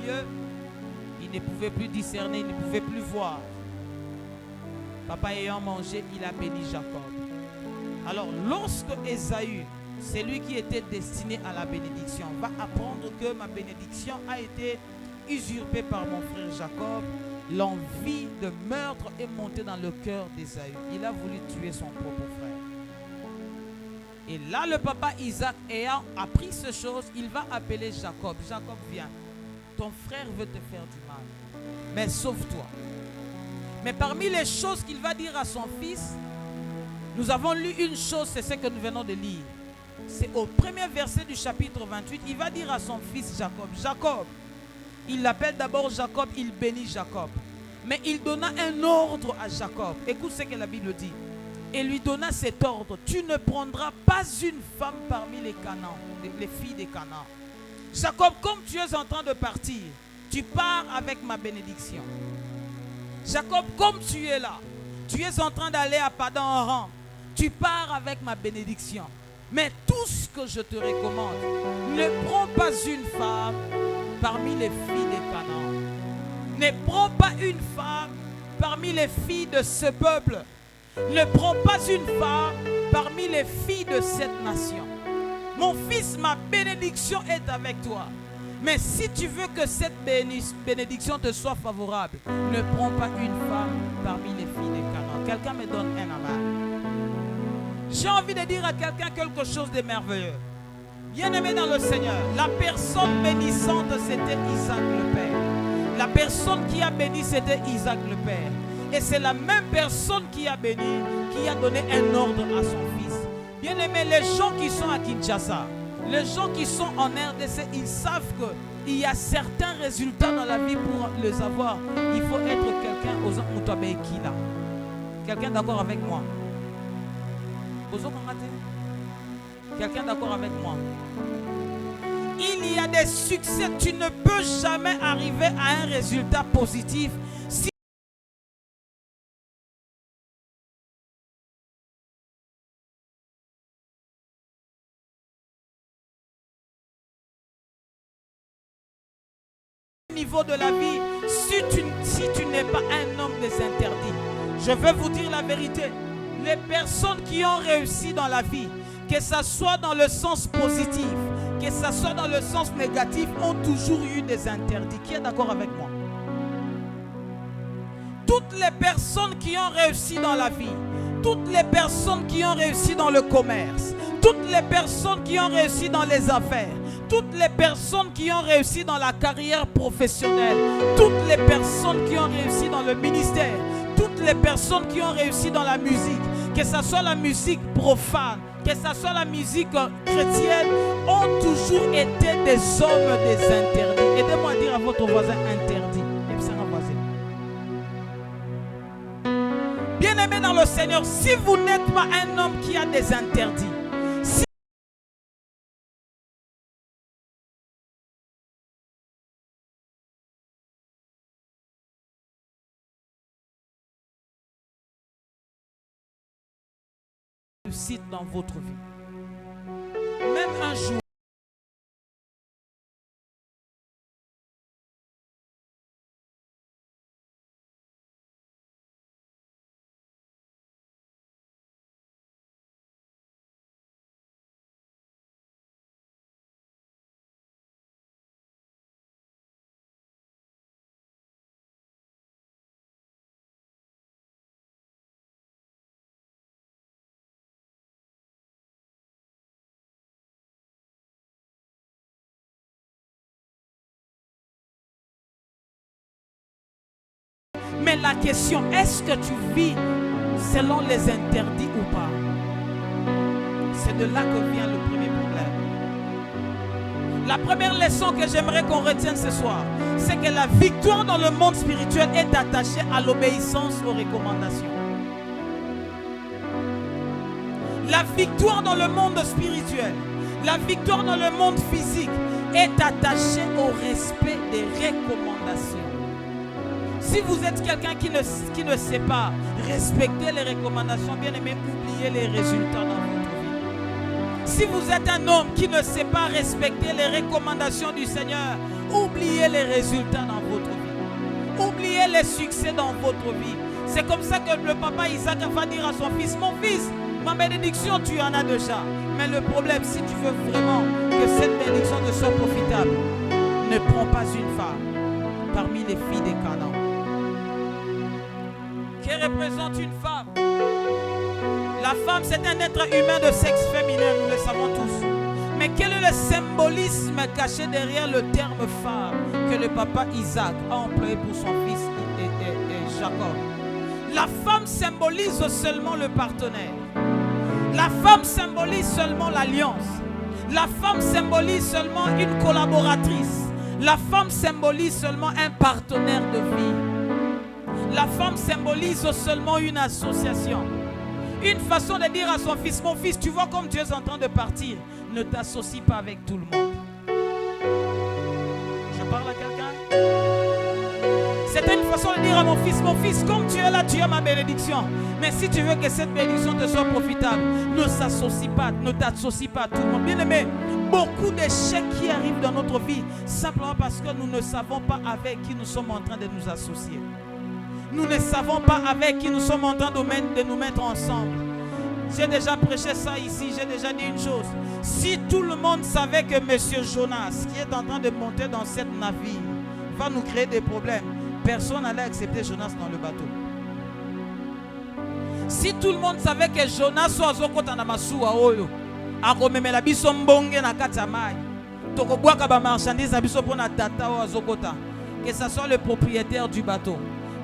vieux, il ne pouvait plus discerner, il ne pouvait plus voir. Papa ayant mangé, il a béni Jacob. Alors, lorsque Ésaü, c'est lui qui était destiné à la bénédiction, va apprendre que ma bénédiction a été usurpée par mon frère Jacob, l'envie de meurtre est montée dans le cœur d'Ésaü. Il a voulu tuer son propre frère. Et là, le papa Isaac ayant appris ces choses, il va appeler Jacob. Jacob, viens, ton frère veut te faire du mal, mais sauve-toi. Mais parmi les choses qu'il va dire à son fils, nous avons lu une chose, c'est ce que nous venons de lire. C'est au premier verset du chapitre 28, il va dire à son fils Jacob, Jacob, il l'appelle d'abord Jacob, il bénit Jacob. Mais il donna un ordre à Jacob. Écoute ce que la Bible dit. Et lui donna cet ordre, tu ne prendras pas une femme parmi les Canaan, les filles des Canaan. Jacob, comme tu es en train de partir, tu pars avec ma bénédiction. Jacob, comme tu es là, tu es en train d'aller à Padan-Aram, tu pars avec ma bénédiction. Mais tout ce que je te recommande, ne prends pas une femme parmi les filles des Canaan. Ne prends pas une femme parmi les filles de ce peuple. Ne prends pas une femme parmi les filles de cette nation. Mon fils, ma bénédiction est avec toi. Mais si tu veux que cette bénédiction te soit favorable, ne prends pas une femme parmi les filles de Canaan. Quelqu'un me donne un amen. J'ai envie de dire à quelqu'un quelque chose de merveilleux. Bien-aimé dans le Seigneur, la personne bénissante, c'était Isaac le Père. La personne qui a béni, c'était Isaac le Père. Et c'est la même personne qui a béni, qui a donné un ordre à son fils. Bien-aimé, les gens qui sont à Kinshasa, les gens qui sont en RDC, ils savent qu'il y a certains résultats dans la vie pour les avoir. Il faut être quelqu'un aux Moutouabékila. Quelqu'un d'accord avec moi? Quelqu'un d'accord avec moi? Il y a des succès, tu ne peux jamais arriver à un résultat positif si au niveau de la vie, si tu n'es pas un homme des interdits. Je vais vous dire la vérité. Les personnes qui ont réussi dans la vie, que ce soit dans le sens positif, que ce soit dans le sens négatif, ont toujours eu des interdits. Qui est d'accord avec moi? Toutes les personnes qui ont réussi dans la vie, toutes les personnes qui ont réussi dans le commerce, toutes les personnes qui ont réussi dans les affaires, toutes les personnes qui ont réussi dans la carrière professionnelle, toutes les personnes qui ont réussi dans le ministère, toutes les personnes qui ont réussi dans la musique, que ce soit la musique profane, que ce soit la musique chrétienne, ont toujours été des hommes des interdits. Aidez-moi à dire à votre voisin interdit. Bien-aimé dans le Seigneur, si vous n'êtes pas un homme qui a des interdits, dans votre vie, même un jour, mais la question, est-ce que tu vis selon les interdits ou pas? C'est de là que vient le premier problème. La première leçon que j'aimerais qu'on retienne ce soir, c'est que la victoire dans le monde spirituel est attachée à l'obéissance aux recommandations. La victoire dans le monde spirituel, la victoire dans le monde physique est attachée au respect des recommandations. Si vous êtes quelqu'un qui ne sait pas respecter les recommandations, bien aimé, oubliez les résultats dans votre vie. Si vous êtes un homme qui ne sait pas respecter les recommandations du Seigneur, Oubliez les résultats dans votre vie. Oubliez les succès dans votre vie. C'est comme ça que le papa Isaac va dire à son fils, mon fils, ma bénédiction, tu en as déjà. Mais le problème, si tu veux vraiment que cette bénédiction te soit profitable, ne prends pas une femme parmi les filles des Canaan. Qui représente une femme? La femme, c'est un être humain de sexe féminin, nous le savons tous. Mais quel est le symbolisme caché derrière le terme femme que le papa Isaac a employé pour son fils et Jacob? La femme symbolise seulement le partenaire. La femme symbolise seulement l'alliance. La femme symbolise seulement une collaboratrice. La femme symbolise seulement un partenaire de vie. La femme symbolise seulement une association. Une façon de dire à son fils, mon fils, tu vois comme tu es en train de partir, ne t'associe pas avec tout le monde. Je parle à quelqu'un? C'était une façon de dire à mon fils, comme tu es là, tu as ma bénédiction. Mais si tu veux que cette bénédiction te soit profitable, ne t'associe pas à tout le monde. Bien aimé, beaucoup d'échecs qui arrivent dans notre vie, simplement parce que nous ne savons pas avec qui nous sommes en train de nous associer. Nous ne savons pas avec qui nous sommes en train de nous mettre ensemble. J'ai déjà prêché ça ici, j'ai déjà dit une chose. Si tout le monde savait que M. Jonas, qui est en train de monter dans cette navire, va nous créer des problèmes, personne n'allait accepter Jonas dans le bateau. Si tout le monde savait que Jonas soit zokota na masuwa oyo, akomemela biso mbonge na kati ya mai, tokobwaka ba marchandise na biso pona tata o azokota, que ce soit le propriétaire du bateau,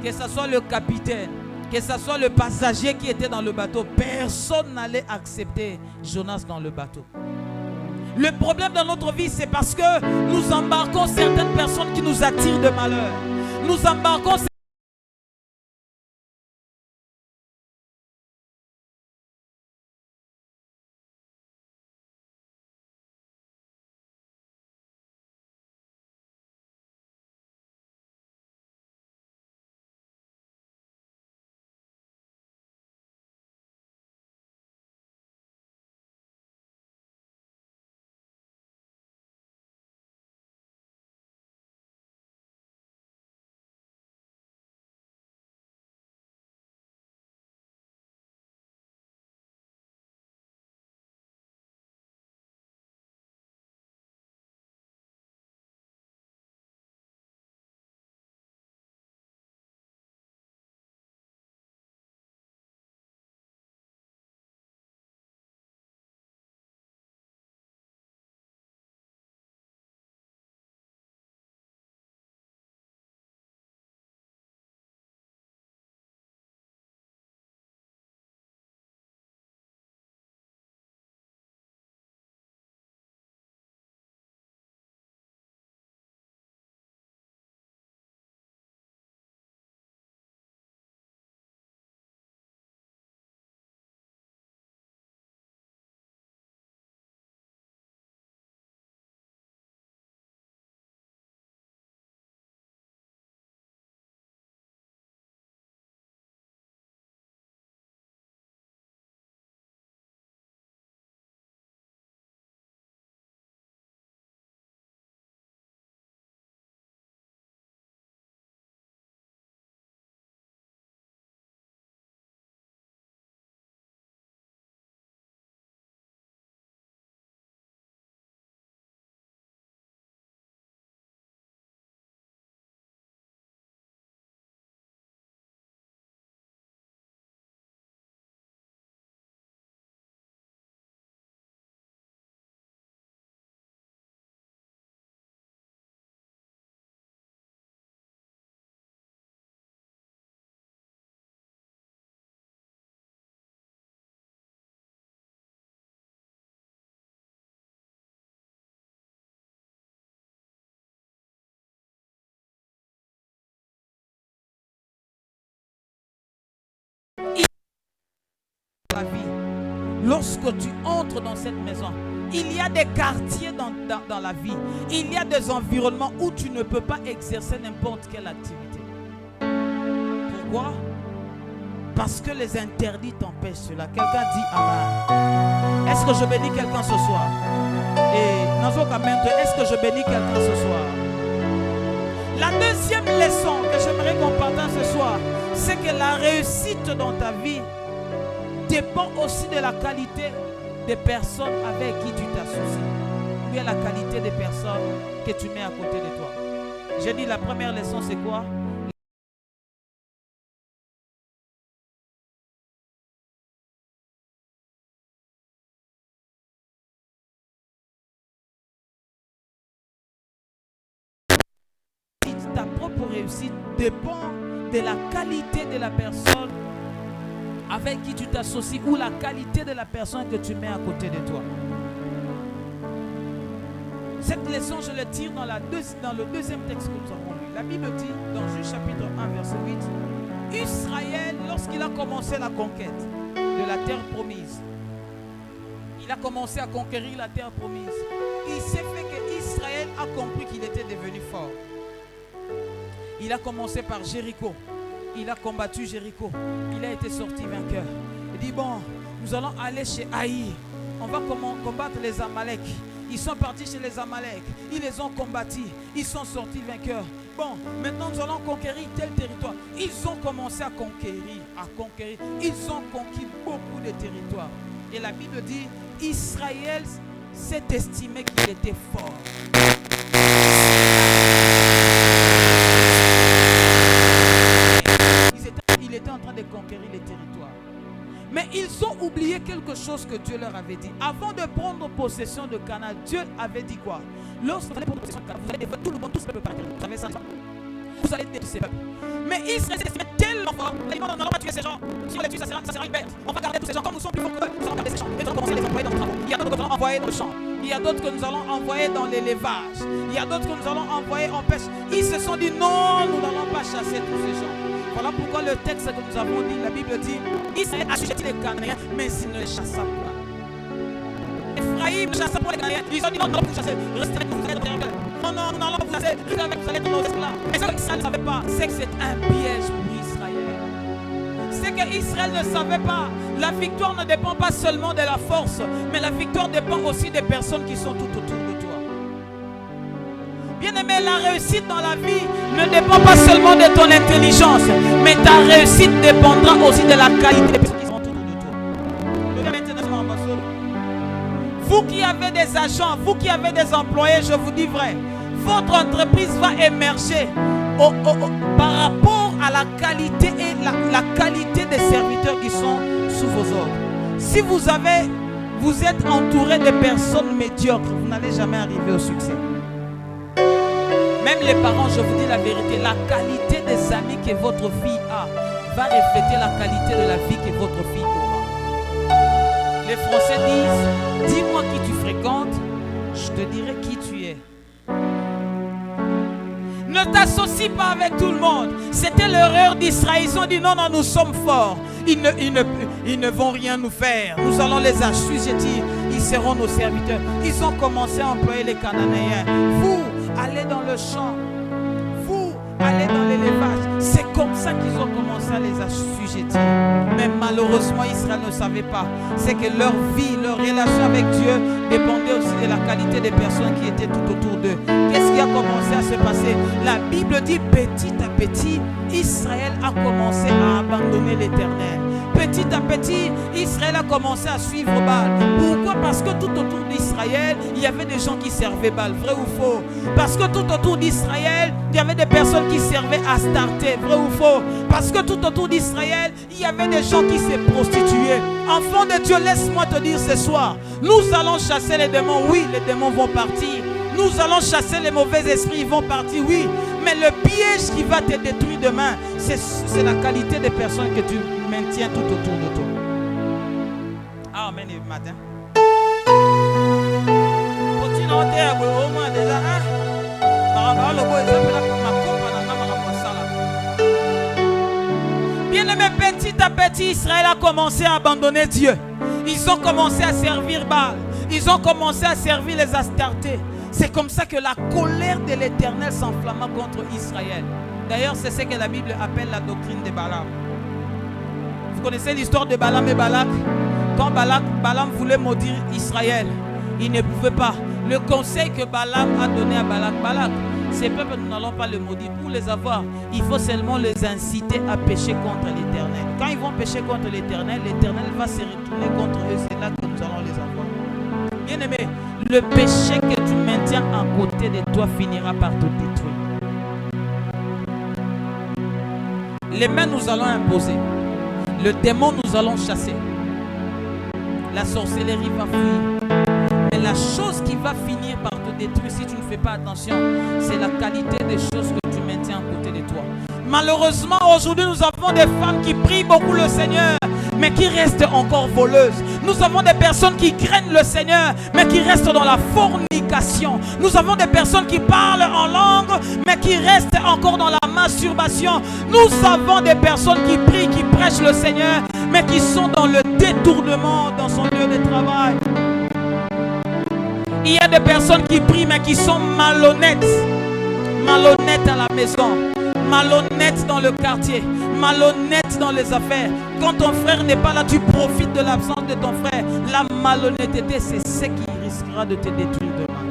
que ce soit le capitaine, que ce soit le passager qui était dans le bateau, personne n'allait accepter Jonas dans le bateau. Le problème dans notre vie, c'est parce que nous embarquons certaines personnes qui nous attirent de malheur. Nous embarquons la vie. Lorsque tu entres dans cette maison, il y a des quartiers dans la vie. Il y a des environnements où tu ne peux pas exercer n'importe quelle activité. Pourquoi? Parce que les interdits t'empêchent cela. Quelqu'un dit Amen. Est-ce que je bénis quelqu'un ce soir? Et est-ce que je bénis quelqu'un ce soir? La deuxième leçon que j'aimerais qu'on partage ce soir, c'est que la réussite dans ta vie dépend aussi de la qualité des personnes avec qui tu t'associes. Ou bien la qualité des personnes que tu mets à côté de toi. J'ai dit la première leçon, c'est quoi? Ta propre réussite dépend de la qualité de la personne avec qui tu t'associes ou la qualité de la personne que tu mets à côté de toi. Cette leçon, je le tire dans le deuxième texte que nous avons lu. La Bible dit, dans Juge chapitre 1, verset 8, Israël, lorsqu'il a commencé la conquête de la terre promise, il a commencé à conquérir la terre promise. Il s'est fait que Israël a compris qu'il était devenu fort. Il a commencé par Jéricho. Il a combattu Jéricho. Il a été sorti vainqueur. Il dit, bon, nous allons aller chez Haï. On va combattre les Amalek. Ils sont partis chez les Amalek. Ils les ont combattus. Ils sont sortis vainqueurs. Bon, maintenant nous allons conquérir tel territoire. Ils ont commencé à conquérir. Ils ont conquis beaucoup de territoires. Et la Bible dit, Israël s'est estimé qu'il était fort. Il était en train de conquérir les territoires. Mais ils ont oublié quelque chose que Dieu leur avait dit. Avant de prendre possession de Canaan, Dieu avait dit quoi? Lorsque vous allez prendre possession de Canaan, vous allez détruire tout le monde, tout ce peuple par terre. Vous savez ça? Vous allez détruire ces peuples. Mais Israël s'est tellement fort. On n'allons pas tuer ces gens. Si on les tue, ça sera une perte. On va garder tous ces gens. Comme nous sommes plus forts que eux, nous allons garder ces gens. Et nous allons commencer à les envoyer dans nos travaux. Il y a d'autres que nous allons envoyer dans le champ. Il y a d'autres que nous allons envoyer dans l'élevage. Il y a d'autres que nous allons envoyer en pêche. Ils se sont dit non, nous n'allons pas chasser tous ces gens. Voilà pourquoi le texte que nous avons dit, la Bible dit, Israël assujettit les Cananéens, mais s'il ne les chassa pas. Ephraïm ne chassa pas les Cananéens. Ils ont dit non, nous allons vous chasser. Restez avec nous, vous allez être terrible. Non, non, nous allons vous chasser. Restez avec nous, vous allez être nos esclaves. Mais ce qu'Israël ne savait pas, c'est que c'est un piège pour Israël. C'est que Israël ne savait pas. La victoire ne dépend pas seulement de la force, mais la victoire dépend aussi des personnes qui sont tout autour de toi. Bien-aimé, la réussite dans la vie ne dépend pas seulement de ton intelligence, mais ta réussite dépendra aussi de la qualité des personnes qui sont autour de toi. Vous qui avez des agents, vous qui avez des employés, je vous dis vrai, votre entreprise va émerger par rapport à la qualité et la qualité des serviteurs qui sont sous vos ordres. Si vous êtes entouré de personnes médiocres, vous n'allez jamais arriver au succès. Même les parents, je vous dis la vérité, la qualité des amis que votre fille a va refléter la qualité de la vie que votre fille aura. Les Français disent, dis-moi qui tu fréquentes, je te dirai qui tu es. Ne t'associe pas avec tout le monde. C'était l'erreur d'Israël. Ils ont dit non, non, nous sommes forts. Ils ne vont rien nous faire. Nous allons les assujettir. Ils seront nos serviteurs. Ils ont commencé à employer les Cananéens. Vous, allez dans le champ. Vous, allez dans l'élevage. C'est comme ça qu'ils ont commencé à les assujettir. Mais malheureusement, Israël ne savait pas. C'est que leur vie, leur relation avec Dieu dépendait aussi de la qualité des personnes qui étaient tout autour d'eux. Qu'est-ce qui a commencé à se passer? La Bible dit petit à petit, Israël a commencé à abandonner l'Éternel. Petit à petit, Israël a commencé à suivre Baal. Pourquoi? Parce que tout autour d'Israël, il y avait des gens qui servaient Baal. Vrai ou faux? Parce que tout autour d'Israël, il y avait des personnes qui servaient Astarté. Vrai ou faux? Parce que tout autour d'Israël, il y avait des gens qui se prostituaient. Enfant de Dieu, laisse-moi te dire ce soir, nous allons chasser les démons. Oui, les démons vont partir. Nous allons chasser les mauvais esprits, ils vont partir, oui. Mais le piège qui va te détruire demain, c'est la qualité des personnes que tu maintiens tout autour de toi. Amen, le matin. Bien aimé, petit à petit, Israël a commencé à abandonner Dieu. Ils ont commencé à servir Baal. Ils ont commencé à servir les Astartés. C'est comme ça que la colère de l'Éternel s'enflamma contre Israël. D'ailleurs, c'est ce que la Bible appelle la doctrine de Balaam. Vous connaissez l'histoire de Balaam et Balak? Quand Balaam voulait maudire Israël, il ne pouvait pas. Le conseil que Balaam a donné à Balak, Ces peuples, nous n'allons pas les maudire. Pour les avoir, il faut seulement les inciter à pécher contre l'Éternel. Quand ils vont pécher contre l'Éternel, l'Éternel va se retourner contre eux. C'est là que nous allons les avoir. Bien-aimé, le péché que tu maintiens à côté de toi finira par te détruire. Les mains, nous allons imposer. Le démon, nous allons chasser. La sorcellerie va fuir. Mais la chose qui va finir par te détruire si tu ne fais pas attention, c'est la qualité des choses que tu maintiens à côté de toi. Malheureusement, aujourd'hui, nous avons des femmes qui prient beaucoup le Seigneur, mais qui restent encore voleuses. Nous avons des personnes qui craignent le Seigneur, mais qui restent dans la fornication. Nous avons des personnes qui parlent en langue, mais qui restent encore dans la masturbation. Nous avons des personnes qui prient, qui prêchent le Seigneur, mais qui sont dans le détournement dans son lieu de travail. Il y a des personnes qui prient, mais qui sont malhonnêtes. Malhonnêtes à la maison, malhonnêtes dans le quartier, malhonnêtes dans les affaires. Quand ton frère n'est pas là, tu profites de l'absence de ton frère. La malhonnêteté, c'est ce qui risquera de te détruire demain.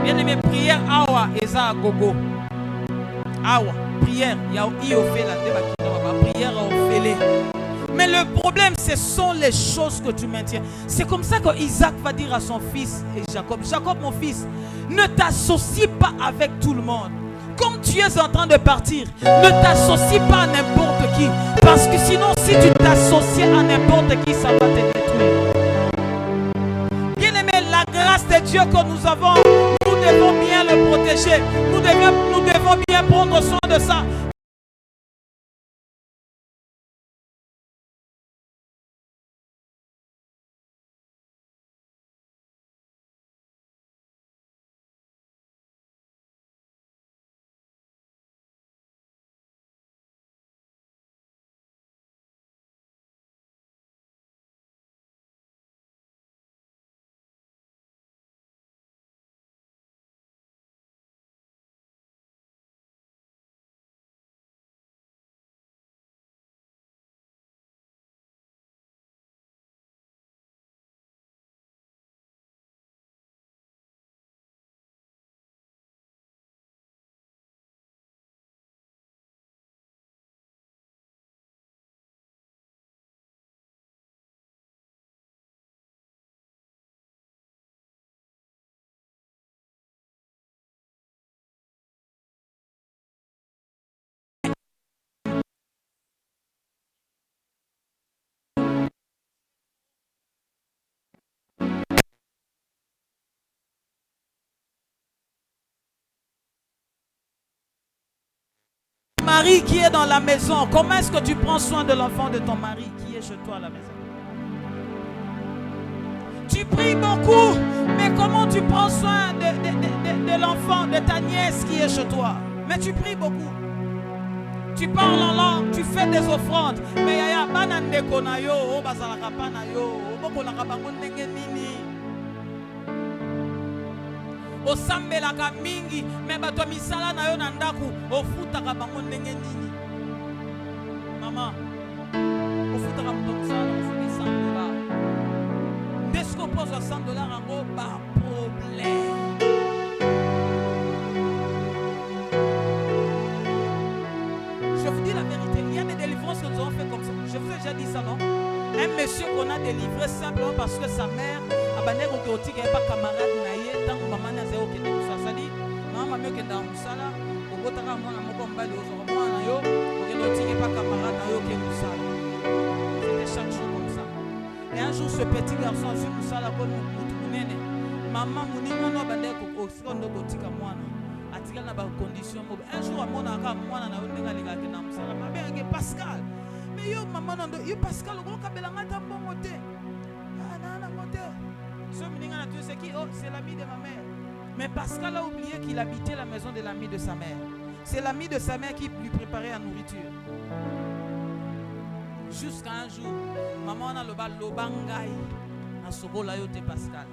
Bien-aimé, prière awa eza gogo. Awa, prière, ya fait la prière au félé. Mais le problème, ce sont les choses que tu maintiens. C'est comme ça que Isaac va dire à son fils et Jacob, Jacob mon fils, ne t'associe pas avec tout le monde. Comme tu es en train de partir, ne t'associe pas à n'importe qui. Parce que sinon, si tu t'associes à n'importe qui, ça va te détruire. Bien aimé, la grâce de Dieu que nous avons, nous devons bien le protéger. Nous devons bien prendre soin de ça. Mari qui est dans la maison, comment est-ce que tu prends soin de l'enfant de ton mari qui est chez toi à la maison? Tu pries beaucoup, mais comment tu prends soin de l'enfant, de ta nièce qui est chez toi? Mais tu pries beaucoup. Tu parles en langue, tu fais des offrandes. Mais yaya banande konayo, o bazalaka panayo, o bokolaka bango ndenge nini? Osambelaka mingi, mais bato misala na yo na ndaku, ofutaka bango ndenge nini? Maman, ofutaka moto misala, ofuti $100. Dès qu'on pose $100 en bas, problème. Je vous dis la vérité, il y a des délivrances que nous avons fait comme ça. Je vous ai déjà dit ça, non? Un monsieur qu'on a délivré simplement parce que sa mère a banné au théotique et pas camarade naïe. Tant que maman n'a zéro qui est tout ça, ça dit, maman m'a qui est dans le sala, au bout de la main, on m'a combattu au moment où on a théotique et pas camarade naïe qui est tout ça. C'était chaque jour comme ça. Et un jour, ce petit garçon a su tout ça, la bonne moutounene. Maman m'a dit, non, non, banné au seconde théotique à moi. Atika na ba condition. Un jour, on a un mois, on a un gars qui est dans le sala. Ma mère est Pascal. Mais yo, maman, yo Pascal, on a un bon moté. C'est qui? Oh, c'est l'ami de ma mère. Mais Pascal a oublié qu'il habitait la maison de l'ami de sa mère. C'est l'ami de sa mère qui lui préparait la nourriture. Jusqu'à un jour, maman a le bal lobangai na sobola yote Pascal.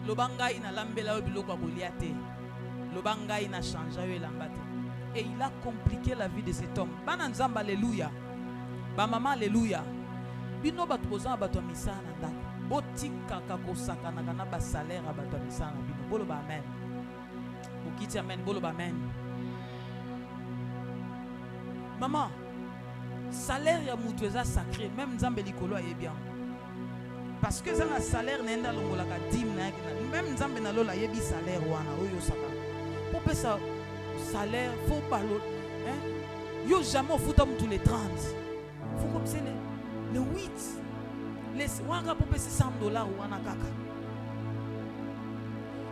Lobangai na lambela yo biloko boliate. Lobangai na changé yo lambate. Et il a compliqué la vie de cet homme. Bananzamba alléluia. Ba maman alléluia. Bino batozana bato misana ndako. Botika kako sakana kana ba salaire abato misana bino. Bolo ba amen. qui t'amène, bolo amen. Maman, salaire ya mutu eza sacré, même Nzambe likolo aye bien. Parce que ça na salaire nenda longola ka dim na même Nzambe na lola yebi salaire wana oyo saka. Pour payer ça salaire, faut balo, hein? Yo jamais futa mutu les 30. Faut comme c'est le 8. Les wanga pour payer $100 wana kaka.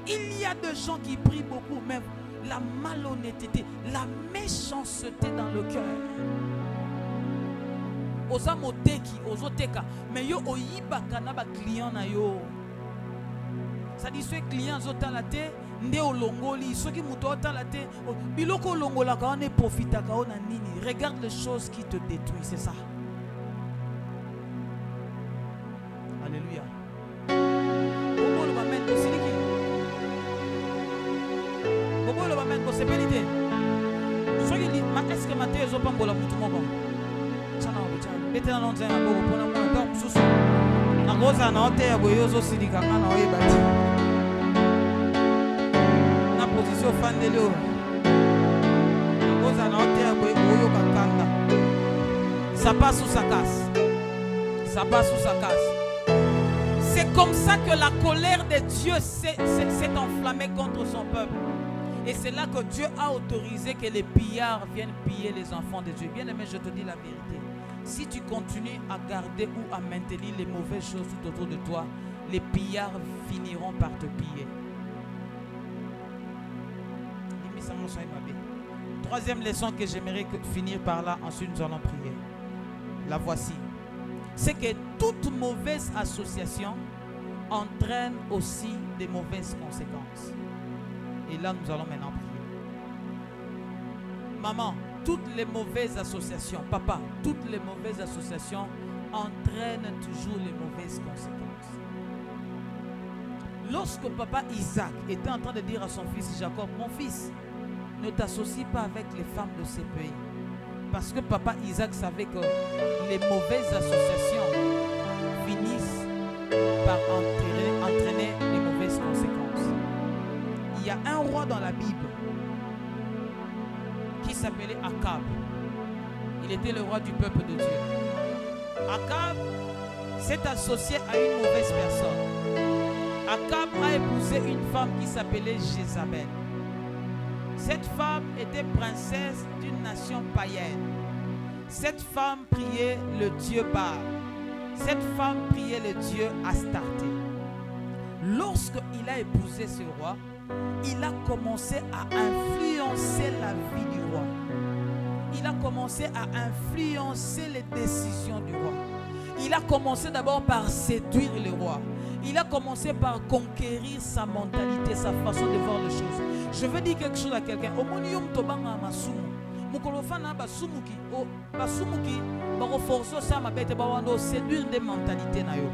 Il y a des gens qui prient beaucoup, même la malhonnêteté, la méchanceté dans le cœur. Oza moteki, ozoteka, mais yo oyibaka na ba client na yo. Ça dit ce client zotalate, nde olongoli, soki muto otalate, biloko olongola ka on est profitaka on a nini. Regarde les choses qui te détruisent, c'est ça. Alléluia. Bobo le mamen ko siliki. Bobo le mamen ko sepelite. Soki li ma est-ce que maté ezopambola mutu moko. Chana obicha. Bete na nonze na bobo pona mwana donc susu. Na goza na ote ya boyozo silika kana oyebati. Na position fandelo. Na goza na ote ya boyo kakanda. Ça passe ou ça casse. Ça passe ou ça casse. C'est comme ça que la colère de Dieu s'est enflammée contre son peuple. Et c'est là que Dieu a autorisé que les pillards viennent piller les enfants de Dieu. Bien aimé, je te dis la vérité. Si tu continues à garder ou à maintenir les mauvaises choses tout autour de toi, les pillards finiront par te piller. Troisième leçon que j'aimerais finir par là, ensuite nous allons prier. La voici. C'est que toute mauvaise association entraîne aussi des mauvaises conséquences. Et là, nous allons maintenant prier. Maman, toutes les mauvaises associations, papa, toutes les mauvaises associations entraînent toujours les mauvaises conséquences. Lorsque papa Isaac était en train de dire à son fils Jacob, mon fils, ne t'associe pas avec les femmes de ces pays. Parce que papa Isaac savait que les mauvaises associations finissent par entraîner les mauvaises conséquences. Il y a un roi dans la Bible qui s'appelait Akab. Il était le roi du peuple de Dieu. Akab s'est associé à une mauvaise personne. Akab a épousé une femme qui s'appelait Jézabel. Cette femme était princesse d'une nation païenne. Cette femme priait le dieu Baal. Cette femme priait le dieu Astarté. Lorsqu'il a épousé ce roi, il a commencé à influencer la vie du roi. Il a commencé à influencer les décisions du roi. Il a commencé d'abord par séduire le roi. Il a commencé par conquérir sa mentalité, sa façon de voir les choses. Je veux dire quelque chose à quelqu'un. Omonium tobanga masumu. Mukolofana basumuki, basumuki, baroforso sa mabete bawando séduire des mentalités na yo.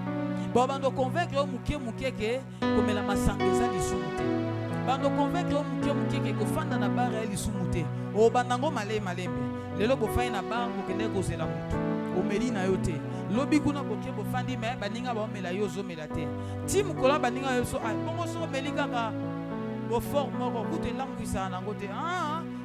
Bawando convaincre muke ke komela masangeza lisumuté. Bando convaincre muke ke kofanda na bara lisumuté. O bandango malembe. Lelo bofai na bar bokende kozela mutu. Omeli na yo te. Lobi kuna boke bofandi me baninga ba omela yo zo melate. Ti mukola baninga yo so bongo so omeli kaka bofor moko kute langwisa nango te.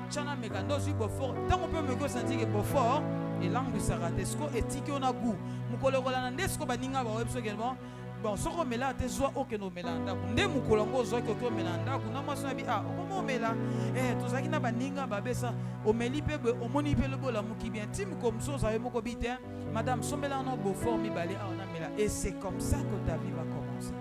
Chana meka ndozi bofor. Tango pe meko santi ke bofor et langwisa rate. Sko etiki ona gu. Mukolo kolana ndesko baninga ba webso kelmo. Bon, soko mela te zwa okeno melanda ku nde mukolongo zwa ko melanda ku na maso bi omo mela tozaki na baninga babesa omeli pe omoni pe le bola muki bien tim comme ça ça moko bite madame sombela no beau fort mi balé na mela et c'est comme ça que ta vie va commencer.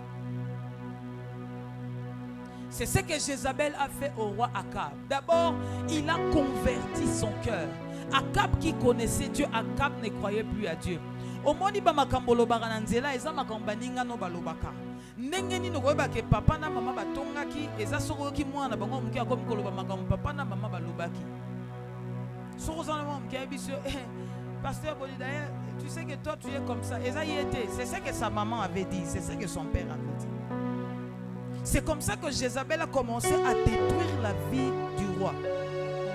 C'est ce que Jézabel a fait au roi Akab. D'abord, il a converti son cœur. Akab qui connaissait Dieu, Akab ne croyait plus à Dieu. Omoni ba makambolo bagana nzela eza makambaninga no balobaka ndenge nini koyeba ke papa na mama batongaki eza soko ki mwana bango muki akomi koloba makambo papa na mama balobaki soko za mama muki biso pasteur Bolida tu sais que toi tu es comme ça eza yete c'est ce que sa maman avait dit c'est ce que son père avait dit. C'est comme ça que Jézabel a commencé à détruire la vie du roi.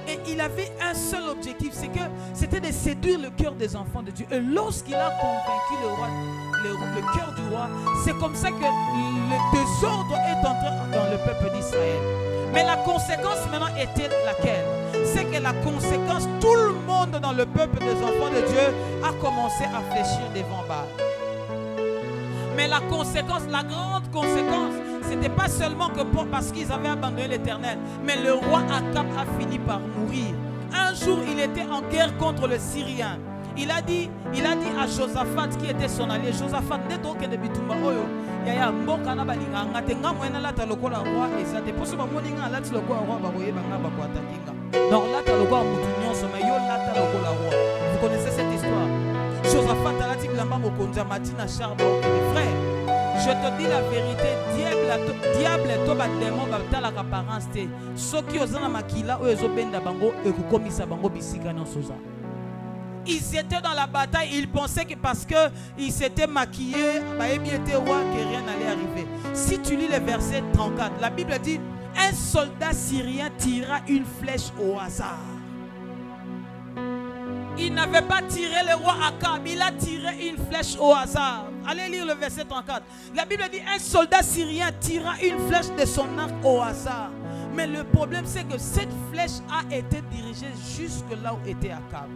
Et il avait un seul objectif, c'est que c'était de séduire le cœur des enfants de Dieu. Et lorsqu'il a convaincu le cœur du roi, c'est comme ça que le désordre est entré dans le peuple d'Israël. Mais la conséquence maintenant était laquelle? C'est que la conséquence, tout le monde dans le peuple des enfants de Dieu a commencé à fléchir devant Baal. Mais la conséquence, la grande conséquence, ce n'était pas seulement que parce qu'ils avaient abandonné l'Éternel, mais le roi Akab a fini par mourir. Un jour, il était en guerre contre le Syrien. Il a dit à Josaphat, qui était son allié, Josaphat, vous connaissez cette histoire. Josaphat a dit frère, je te dis la vérité, diable est au démon dans la apparence. Ceux qui osent makila ou ezo benda bango et kukomisa bango bisika non soza. Ils étaient dans la bataille, ils pensaient que parce qu'ils s'étaient maquillés, que rien n'allait arriver. Si tu lis le verset 34, la Bible dit, un soldat syrien tira une flèche au hasard. Il n'avait pas tiré le roi Akab, il a tiré une flèche au hasard. Allez lire le verset 34. La Bible dit, un soldat syrien tira une flèche de son arc au hasard. Mais le problème, c'est que cette flèche a été dirigée jusque là où était Akab.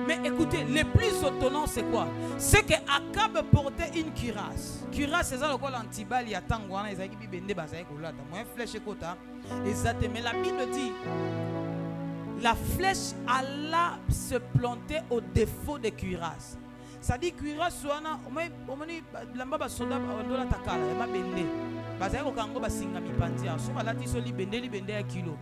Mais écoutez, le plus étonnant c'est quoi? C'est que Akab portait une cuirasse. Cuirasse, c'est ça le quoi l'antibal, il y a tant de gens qui bende basaï kolata. Moi flèche kota. Exactement. Mais la Bible dit, la flèche alla se planter au défaut de cuirasse. Ça dit cuirasse soana, omoni lamba ba soda ondola takala, ma bende. Basaï ko kango basinga mipandia. So balati so li bende ya kilo.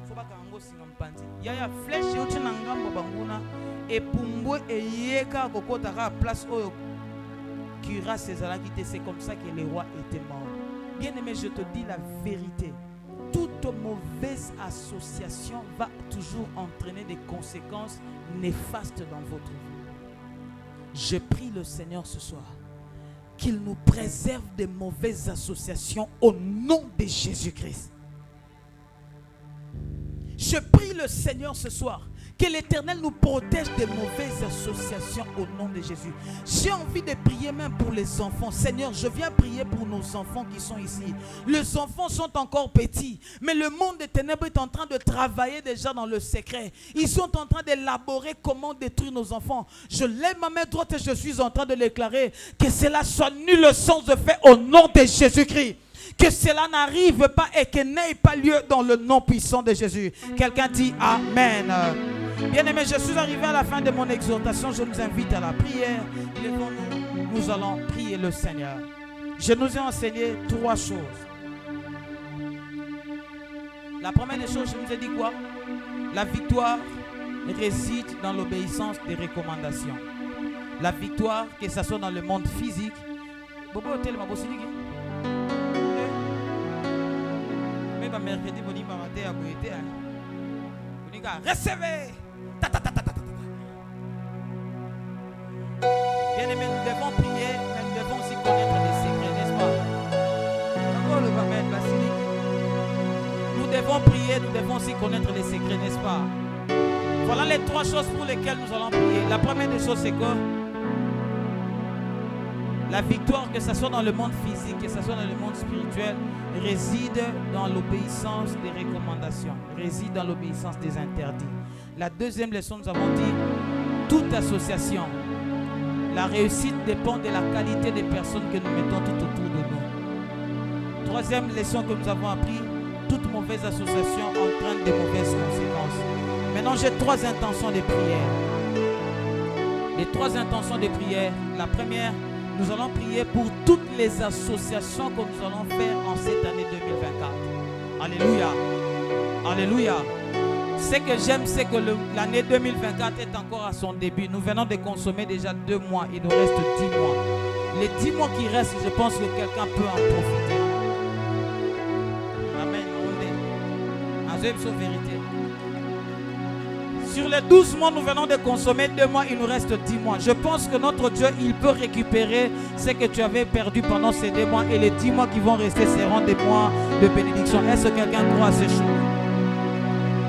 Faut ba kango singa mipandia. Yaya flèche yo tina ngambo banguna. Et Pumbo et Yeka Kokota à place où cuirasse ezalaki, c'est comme ça que le roi était mort. Bien aimé, je te dis la vérité. Toute mauvaise association va toujours entraîner des conséquences néfastes dans votre vie. Je prie le Seigneur ce soir qu'il nous préserve des mauvaises associations au nom de Jésus-Christ. Je prie le Seigneur ce soir que l'Éternel nous protège des mauvaises associations au nom de Jésus. J'ai envie de prier même pour les enfants. Seigneur, je viens prier pour nos enfants qui sont ici. Les enfants sont encore petits, mais le monde des ténèbres est en train de travailler déjà dans le secret. Ils sont en train d'élaborer comment détruire nos enfants. Je lève ma main droite et je suis en train de déclarer que cela soit nul le sens de fait au nom de Jésus-Christ. Que cela n'arrive pas et que n'ait pas lieu dans le nom puissant de Jésus. Quelqu'un dit Amen. Bien-aimés, je suis arrivé à la fin de mon exhortation. Je nous invite à la prière. Nous allons prier le Seigneur. Je nous ai enseigné 3 choses. La première des choses, je nous ai dit quoi? La victoire réside dans l'obéissance des recommandations. La victoire, que ce soit dans le monde physique. Mercredi, recevez. Bien aimé, nous devons prier, mais nous devons aussi connaître les secrets, n'est-ce pas? Nous devons prier, nous devons aussi connaître les secrets, n'est-ce pas? Voilà les 3 choses pour lesquelles nous allons prier. La première des choses, c'est que la victoire, que ce soit dans le monde physique, que ce soit dans le monde spirituel, réside dans l'obéissance des recommandations, réside dans l'obéissance des interdits. La deuxième leçon, nous avons dit, toute association, la réussite dépend de la qualité des personnes que nous mettons tout autour de nous. Troisième leçon que nous avons appris, toute mauvaise association entraîne de mauvaises conséquences. Maintenant, j'ai 3 intentions de prière. Les 3 intentions de prière, la première, nous allons prier pour toutes les associations que nous allons faire en cette année 2024. Alléluia. Alléluia. Ce que j'aime, c'est que l'année 2024 est encore à son début. Nous venons de consommer déjà 2 mois. Il nous reste 10 mois. Les 10 mois qui restent, je pense que quelqu'un peut en profiter. Amen. En vérité. Sur les 12 mois, nous venons de consommer 2 mois, il nous reste 10 mois. Je pense que notre Dieu, il peut récupérer ce que tu avais perdu pendant ces 2 mois. Et les 10 mois qui vont rester seront des mois de bénédiction. Est-ce que quelqu'un croit à ces choses?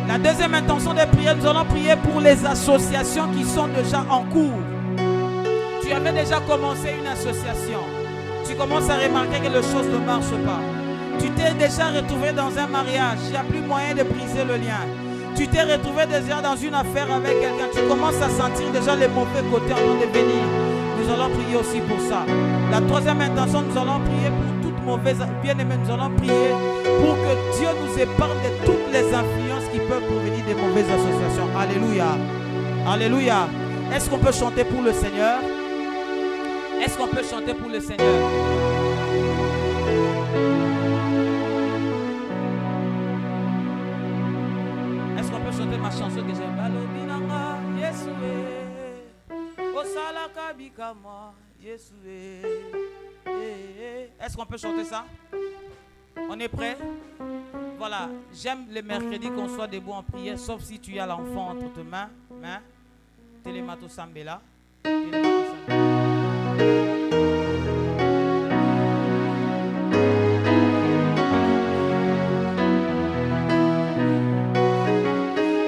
La deuxième intention de prière, nous allons prier pour les associations qui sont déjà en cours. Tu avais déjà commencé une association. Tu commences à remarquer que les choses ne marchent pas. Tu t'es déjà retrouvé dans un mariage. Il n'y a plus moyen de briser le lien. Tu t'es retrouvé déjà dans une affaire avec quelqu'un. Tu commences à sentir déjà les mauvais côtés en train de venir. Nous allons prier aussi pour ça. La troisième intention, nous allons prier pour toute mauvaise. Bien aimé, nous allons prier pour que Dieu nous épargne de toutes les influences qui peuvent provenir des mauvaises associations. Alléluia. Alléluia. Est-ce qu'on peut chanter pour le Seigneur? Est-ce qu'on peut chanter pour le Seigneur? Est-ce qu'on peut chanter ma chanson que j'aime? Balobinanga, Yesoué, Osala Kabikama, Yesoué. Est-ce qu'on peut chanter ça? On est prêt? Voilà, j'aime les mercredis qu'on soit debout en prière, sauf si tu as l'enfant entre tes mains. Telemato Sambela.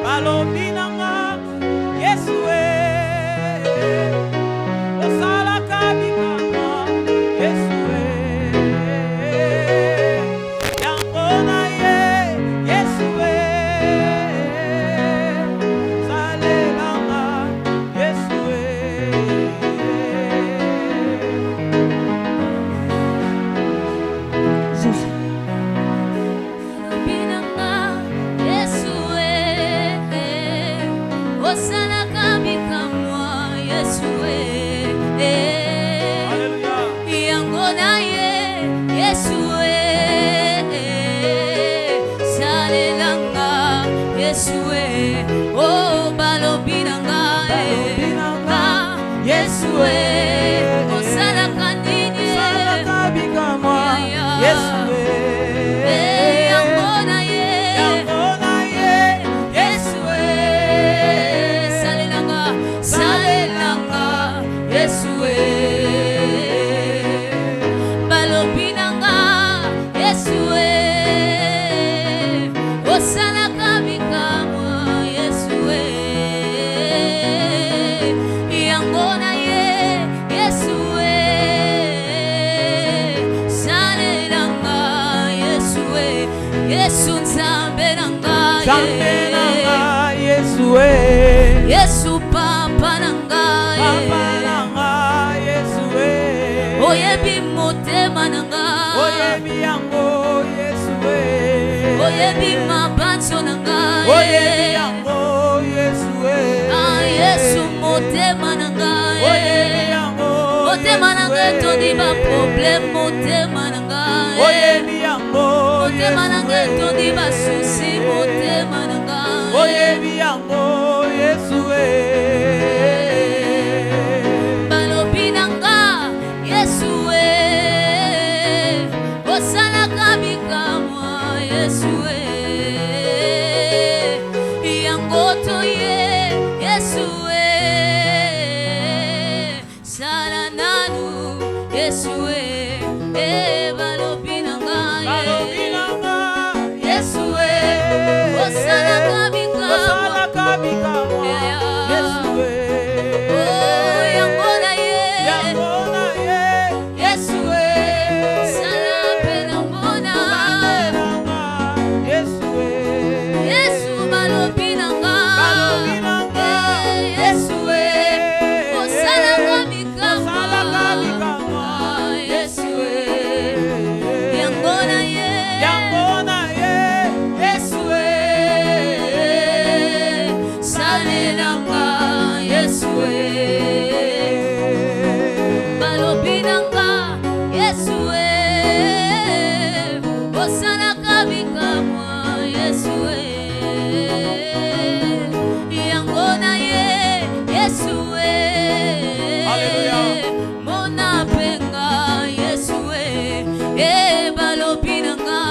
Balobinanga, Yesoué, Osala Kabikama, Yesoué, Yangona ye, Yesoué, Salelanga, Yesoué. Oh, balobinanga, Yesoué, osala kanini, Salaka bikama, Yesoué, yangona ye, Yesoué, salelanga, Yesoué, balobinanga, Yesoué, osala kabikama. Yesu nzambe nanga, Yesoué, Yesu papa nanga, Yesoué, oyebi motema nanga, oyebi yango, Yesoué, oyebi mabanzo nanga, oyebi yango, Yesoué, Yesu motema nanga, oyebi yango, motema nanga etondi ba problème, motema nanga, oyebi yango, motema nanga etondi ba souci, motema nanga, oyebi yango, Yesoué, balobi nanga, Yesoué, osalaka bikamwa, Yesoué, yango toye, Yesoué, sala nanu, Yesoué, balobi nanga, Yesoué, osalaka bikamwa, Yesoué, oh yango na ye, Yesoué, sala pena mona, Yesu balobi nanga, Yesoué, osalaka bikamwa, Yesoué, yango na ye, Yesoué, salelanga, Yesoué, balobi nanga, Yesoué, osalaka bikamwa, Yesoué, yango na ye, Yesoué, mona penga, Yesoué, balobi nanga,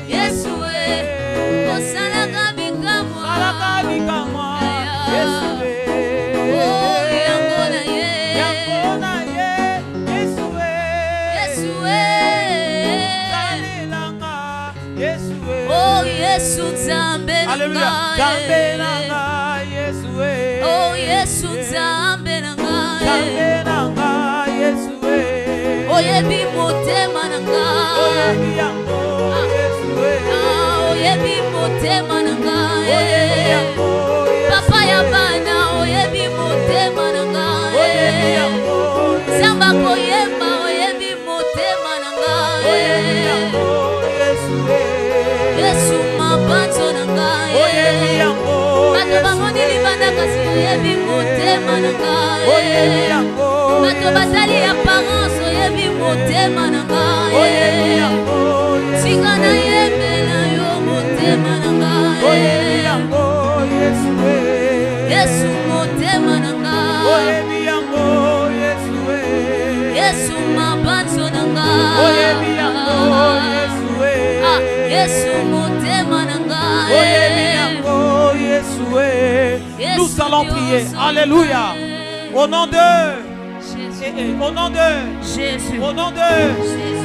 Yesoué, osalaka bikamwa, oh yango na ye, Yesoué, oh Yesu nzambe nanga, oh Yesu nzambe nanga, oyebi motema nanga. oyebi yango Yesu Oyebi motema nanga. oyebi yango Yesu Papa ya bana oyebi motema nanga. oyebi yango Samba koyemba oyebi motema nanga. oyebi yango Yesu Yesu mabanzo nanga. oyebi yango Bato bamoni libanda kasi oyebi motema nanga. oyebi yango Bato batali apparence oyebi motema nanga. oyebi yango Singa na yembela yo motema nanga. oyebi yango Yesu Yesu motema nanga. oyebi yango Yesu Yesu mabanzo nanga. oyebi yango Yesu Yesu motema nanga. oyebi yango Yesu nous allons prier. Alléluia. Au nom de au nom de Jésus. au nom de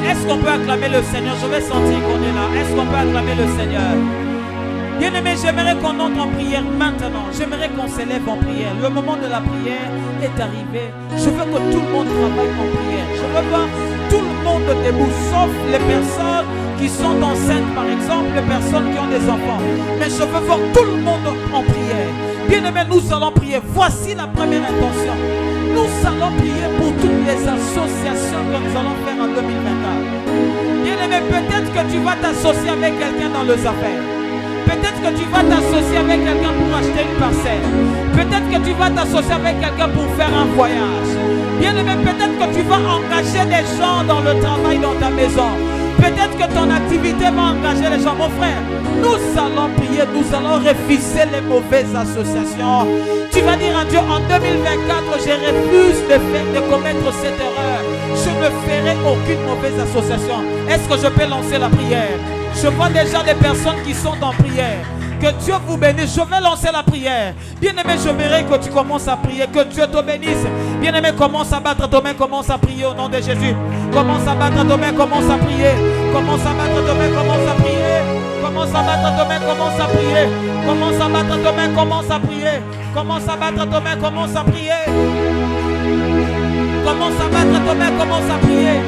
est-ce qu'on peut acclamer le Seigneur? Je vais sentir qu'on est là. Est-ce qu'on peut acclamer le Seigneur? Bien-aimé, j'aimerais qu'on entre en prière maintenant. J'aimerais qu'on s'élève en prière. Le moment de la prière est arrivé. Je veux que tout le monde travaille en prière. Je veux voir tout le monde debout, sauf les personnes qui sont enceintes, par exemple, les personnes qui ont des enfants. Mais je veux voir tout le monde en prière. Bien-aimé, nous allons prier. Voici la première intention. Nous allons prier pour toutes les associations que nous allons faire en 2024. Bien-aimé, peut-être que tu vas t'associer avec quelqu'un dans les affaires. Peut-être que tu vas t'associer avec quelqu'un pour acheter une parcelle. Peut-être que tu vas t'associer avec quelqu'un pour faire un voyage. Bien-aimé, peut-être que tu vas engager des gens dans le travail dans ta maison. Peut-être que ton activité va engager les gens. Mon frère, nous allons prier, nous allons refuser les mauvaises associations. Tu vas dire à Dieu, en 2024, je refuse de commettre cette erreur. Je ne ferai aucune mauvaise association. Est-ce que je peux lancer la prière? Je vois déjà des personnes qui sont en prière. Que Dieu vous bénisse. Je vais lancer la prière. Bien-aimé, j'aimerais que tu commences à prier. Que Dieu te bénisse. Bien-aimé, commence à battre tes mains. Commence à prier au nom de Jésus. Commence à battre tes mains. Commence à prier. Commence à battre tes mains. Commence à prier. Commence à battre tes mains. Commence à prier. Commence à battre tes mains. Commence à prier. Commence à battre tes mains. Commence à prier. Commence à battre tes mains. Commence à prier.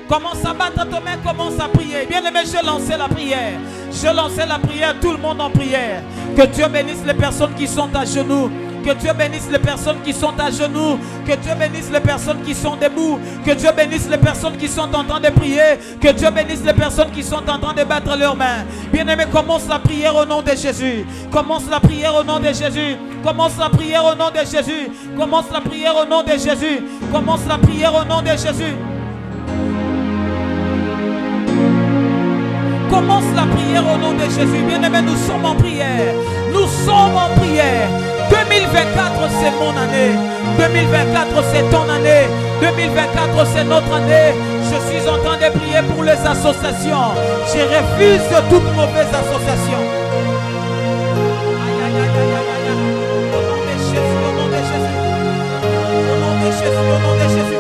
Commence à battre tes mains, commence à prier. Bien-aimé, je lançais la prière. Je lançais la prière, tout le monde en prière. Que Dieu bénisse les personnes qui sont à genoux. Que Dieu bénisse les personnes qui sont à genoux. Que Dieu bénisse les personnes qui sont debout. Que Dieu bénisse les personnes qui sont en train de prier. Que Dieu bénisse les personnes qui sont en train de battre leurs mains. Bien-aimé, commence la prière au nom de Jésus. Commence la prière au nom de Jésus. Commence la prière au nom de Jésus. Commence la prière au nom de Jésus. Commence la prière au nom de Jésus. Commence la prière au nom de Jésus. Bien-aimé, nous sommes en prière. Nous sommes en prière. 2024, c'est mon année. 2024, c'est ton année. 2024, c'est notre année. Je suis en train de prier pour les associations. Je refuse toute mauvaise association. Aïe, aïe, aïe, aïe, aïe, aïe. Au nom de Jésus, au nom de Jésus. Au nom de Jésus, au nom de Jésus.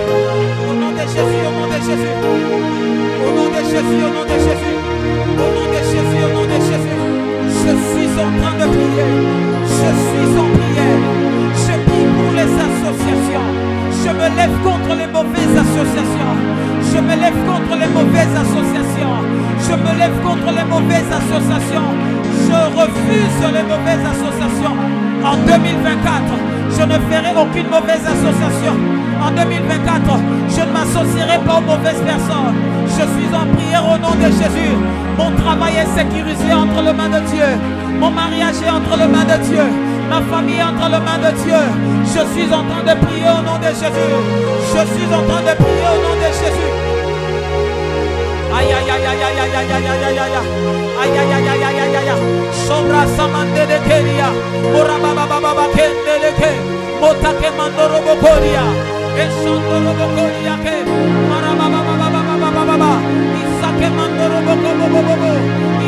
Au nom de Jésus, au nom de Jésus. Au nom de Jésus, au nom de Jésus. Au nom de Jésus, au nom de Jésus, je suis en train de prier. Je suis en prière. Je prie pour les associations. Je me lève contre les mauvaises associations. Je me lève contre les mauvaises associations. Je me lève contre les mauvaises associations. Je refuse les mauvaises associations. En 2024, je ne ferai aucune mauvaise association. En 2024, je ne m'associerai pas aux mauvaises personnes. Je suis en prière au nom de Jésus. Mon travail est sécurisé entre les mains de Dieu. Mon mariage est entre les mains de Dieu. Ma famille est entre les mains de Dieu. Je suis en train de prier au nom de Jésus. Je suis en train de prier au nom de Jésus. Aïe aïe aïe aïe aïe aïe aïe aïe aïe aïe aïe aïe aïe aïe aïe aïe aïe aïe. Sobra samande de keria. Ora baba baba kende de ke. Motake mandoro bokoria. Esondoro bokoria ke. Mara baba baba baba baba. Isake mandoro bokobobobo.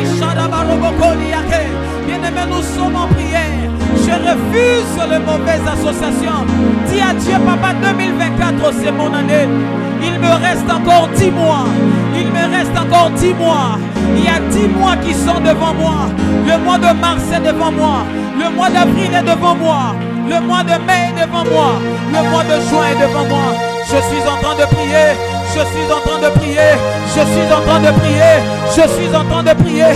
Ishara baro bokoria ke. Bien-aimés, nous sommes en prière. Je refuse les mauvaises associations. Dis à Dieu, papa, 2024, c'est mon année. Il me reste encore 10 mois. Il me reste encore 10 mois. Il y a 10 mois qui sont devant moi. Le mois de mars est devant moi. Le mois d'avril est devant moi. Le mois de mai est devant moi. Le mois de juin est devant moi. Je suis en train de prier. Je suis en train de prier. Je suis en train de prier. Je suis en train de prier.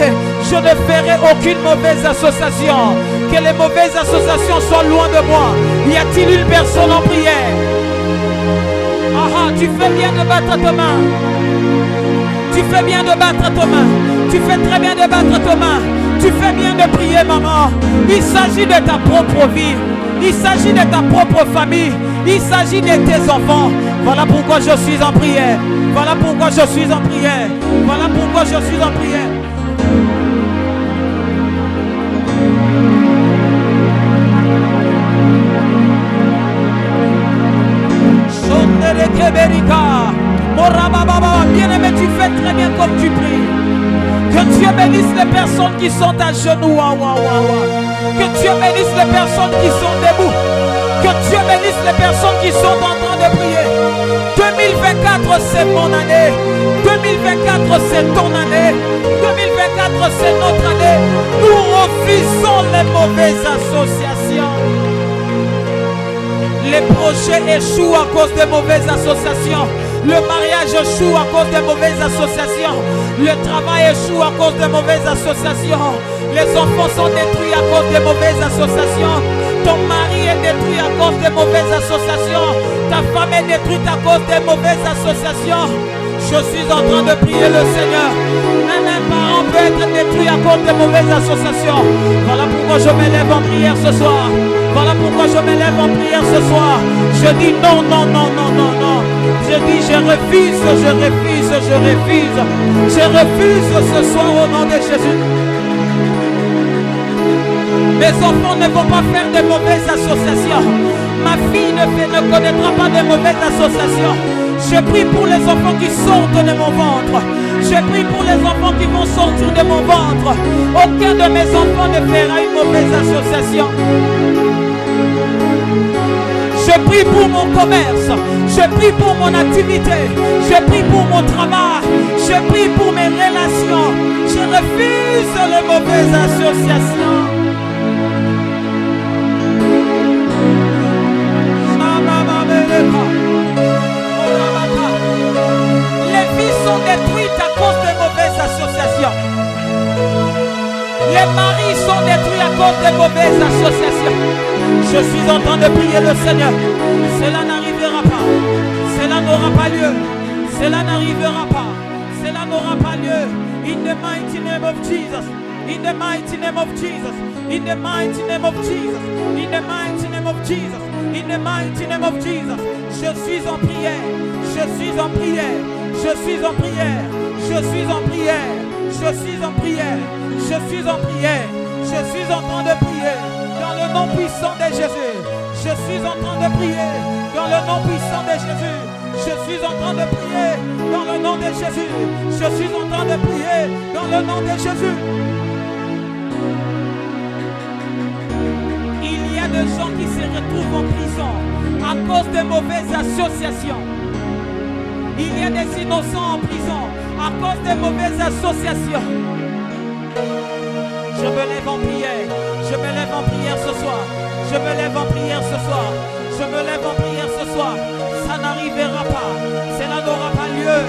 Je ne ferai aucune mauvaise association. Que les mauvaises associations soient loin de moi. Y a-t-il une personne en prière? Ah, tu fais bien de battre ta main. Tu fais bien de battre ta main. Tu fais très bien de battre ta main. Tu fais bien de prier, maman. Il s'agit de ta propre vie. Il s'agit de ta propre famille. Il s'agit de tes enfants. Voilà pourquoi je suis en prière. Voilà pourquoi je suis en prière. Voilà pourquoi je suis en prière. Bien-aimé, tu fais très bien comme tu pries. Que Dieu bénisse les personnes qui sont à genoux. Que Dieu bénisse les personnes qui sont debout. Que Dieu bénisse les personnes qui sont en train de prier. 2024, c'est mon année. 2024, c'est ton année. 2024, c'est notre année. Nous refusons les mauvaises associations. Les projets échouent à cause des mauvaises associations. Le mariage échoue à cause des mauvaises associations. Le travail échoue à cause des mauvaises associations. Les enfants sont détruits à cause des mauvaises associations. Ton mari est détruit à cause des mauvaises associations. Ta femme est détruite à cause des mauvaises associations. Je suis en train de prier le Seigneur. Même un parent peut être détruit à cause des mauvaises associations. Voilà pourquoi je m'élève en prière ce soir. Voilà pourquoi je m'élève en prière ce soir. Je dis non, non, non, non, non, non. Je dis je refuse, je refuse, je refuse. Je refuse ce soir au nom de Jésus. Mes enfants ne vont pas faire de mauvaises associations. Ma fille ne connaîtra pas de mauvaises associations. Je prie pour les enfants qui sortent de mon ventre. Je prie pour les enfants qui vont sortir de mon ventre. Aucun de mes enfants ne fera une mauvaise association. Je prie pour mon commerce. Je prie pour mon activité. Je prie pour mon travail. Je prie pour mes relations. Je refuse les mauvaises associations. Les vies sont détruites à cause des mauvaises associations. Les maris sont détruits à cause des mauvaises associations. Je suis en train de prier le Seigneur. Cela n'arrivera pas. Cela n'aura pas lieu. Cela n'arrivera pas. Cela n'aura pas lieu. In the mighty name of Jesus. In the mighty name of Jesus. In the mighty name of Jesus. In the mighty name of Jesus. In the mighty name of Jesus. Je suis en prière. Je suis en prière. Je suis en prière. Je suis en prière. Je suis en prière. Je suis en prière. Je suis en train de prier dans le nom puissant de Jésus. Je suis en train de prier dans le nom puissant de Jésus. Je suis en train de prier dans le nom de Jésus. Je suis en train de prier dans le nom de Jésus. Il y a des gens qui se retrouvent en prison à cause de mauvaises associations. Il y a des innocents en prison à cause de mauvaises associations. Je me lève en prière. Je me lève en prière ce soir. Je me lève en prière ce soir. Je me lève en prière ce soir. Ça n'arrivera pas. Cela n'aura pas lieu.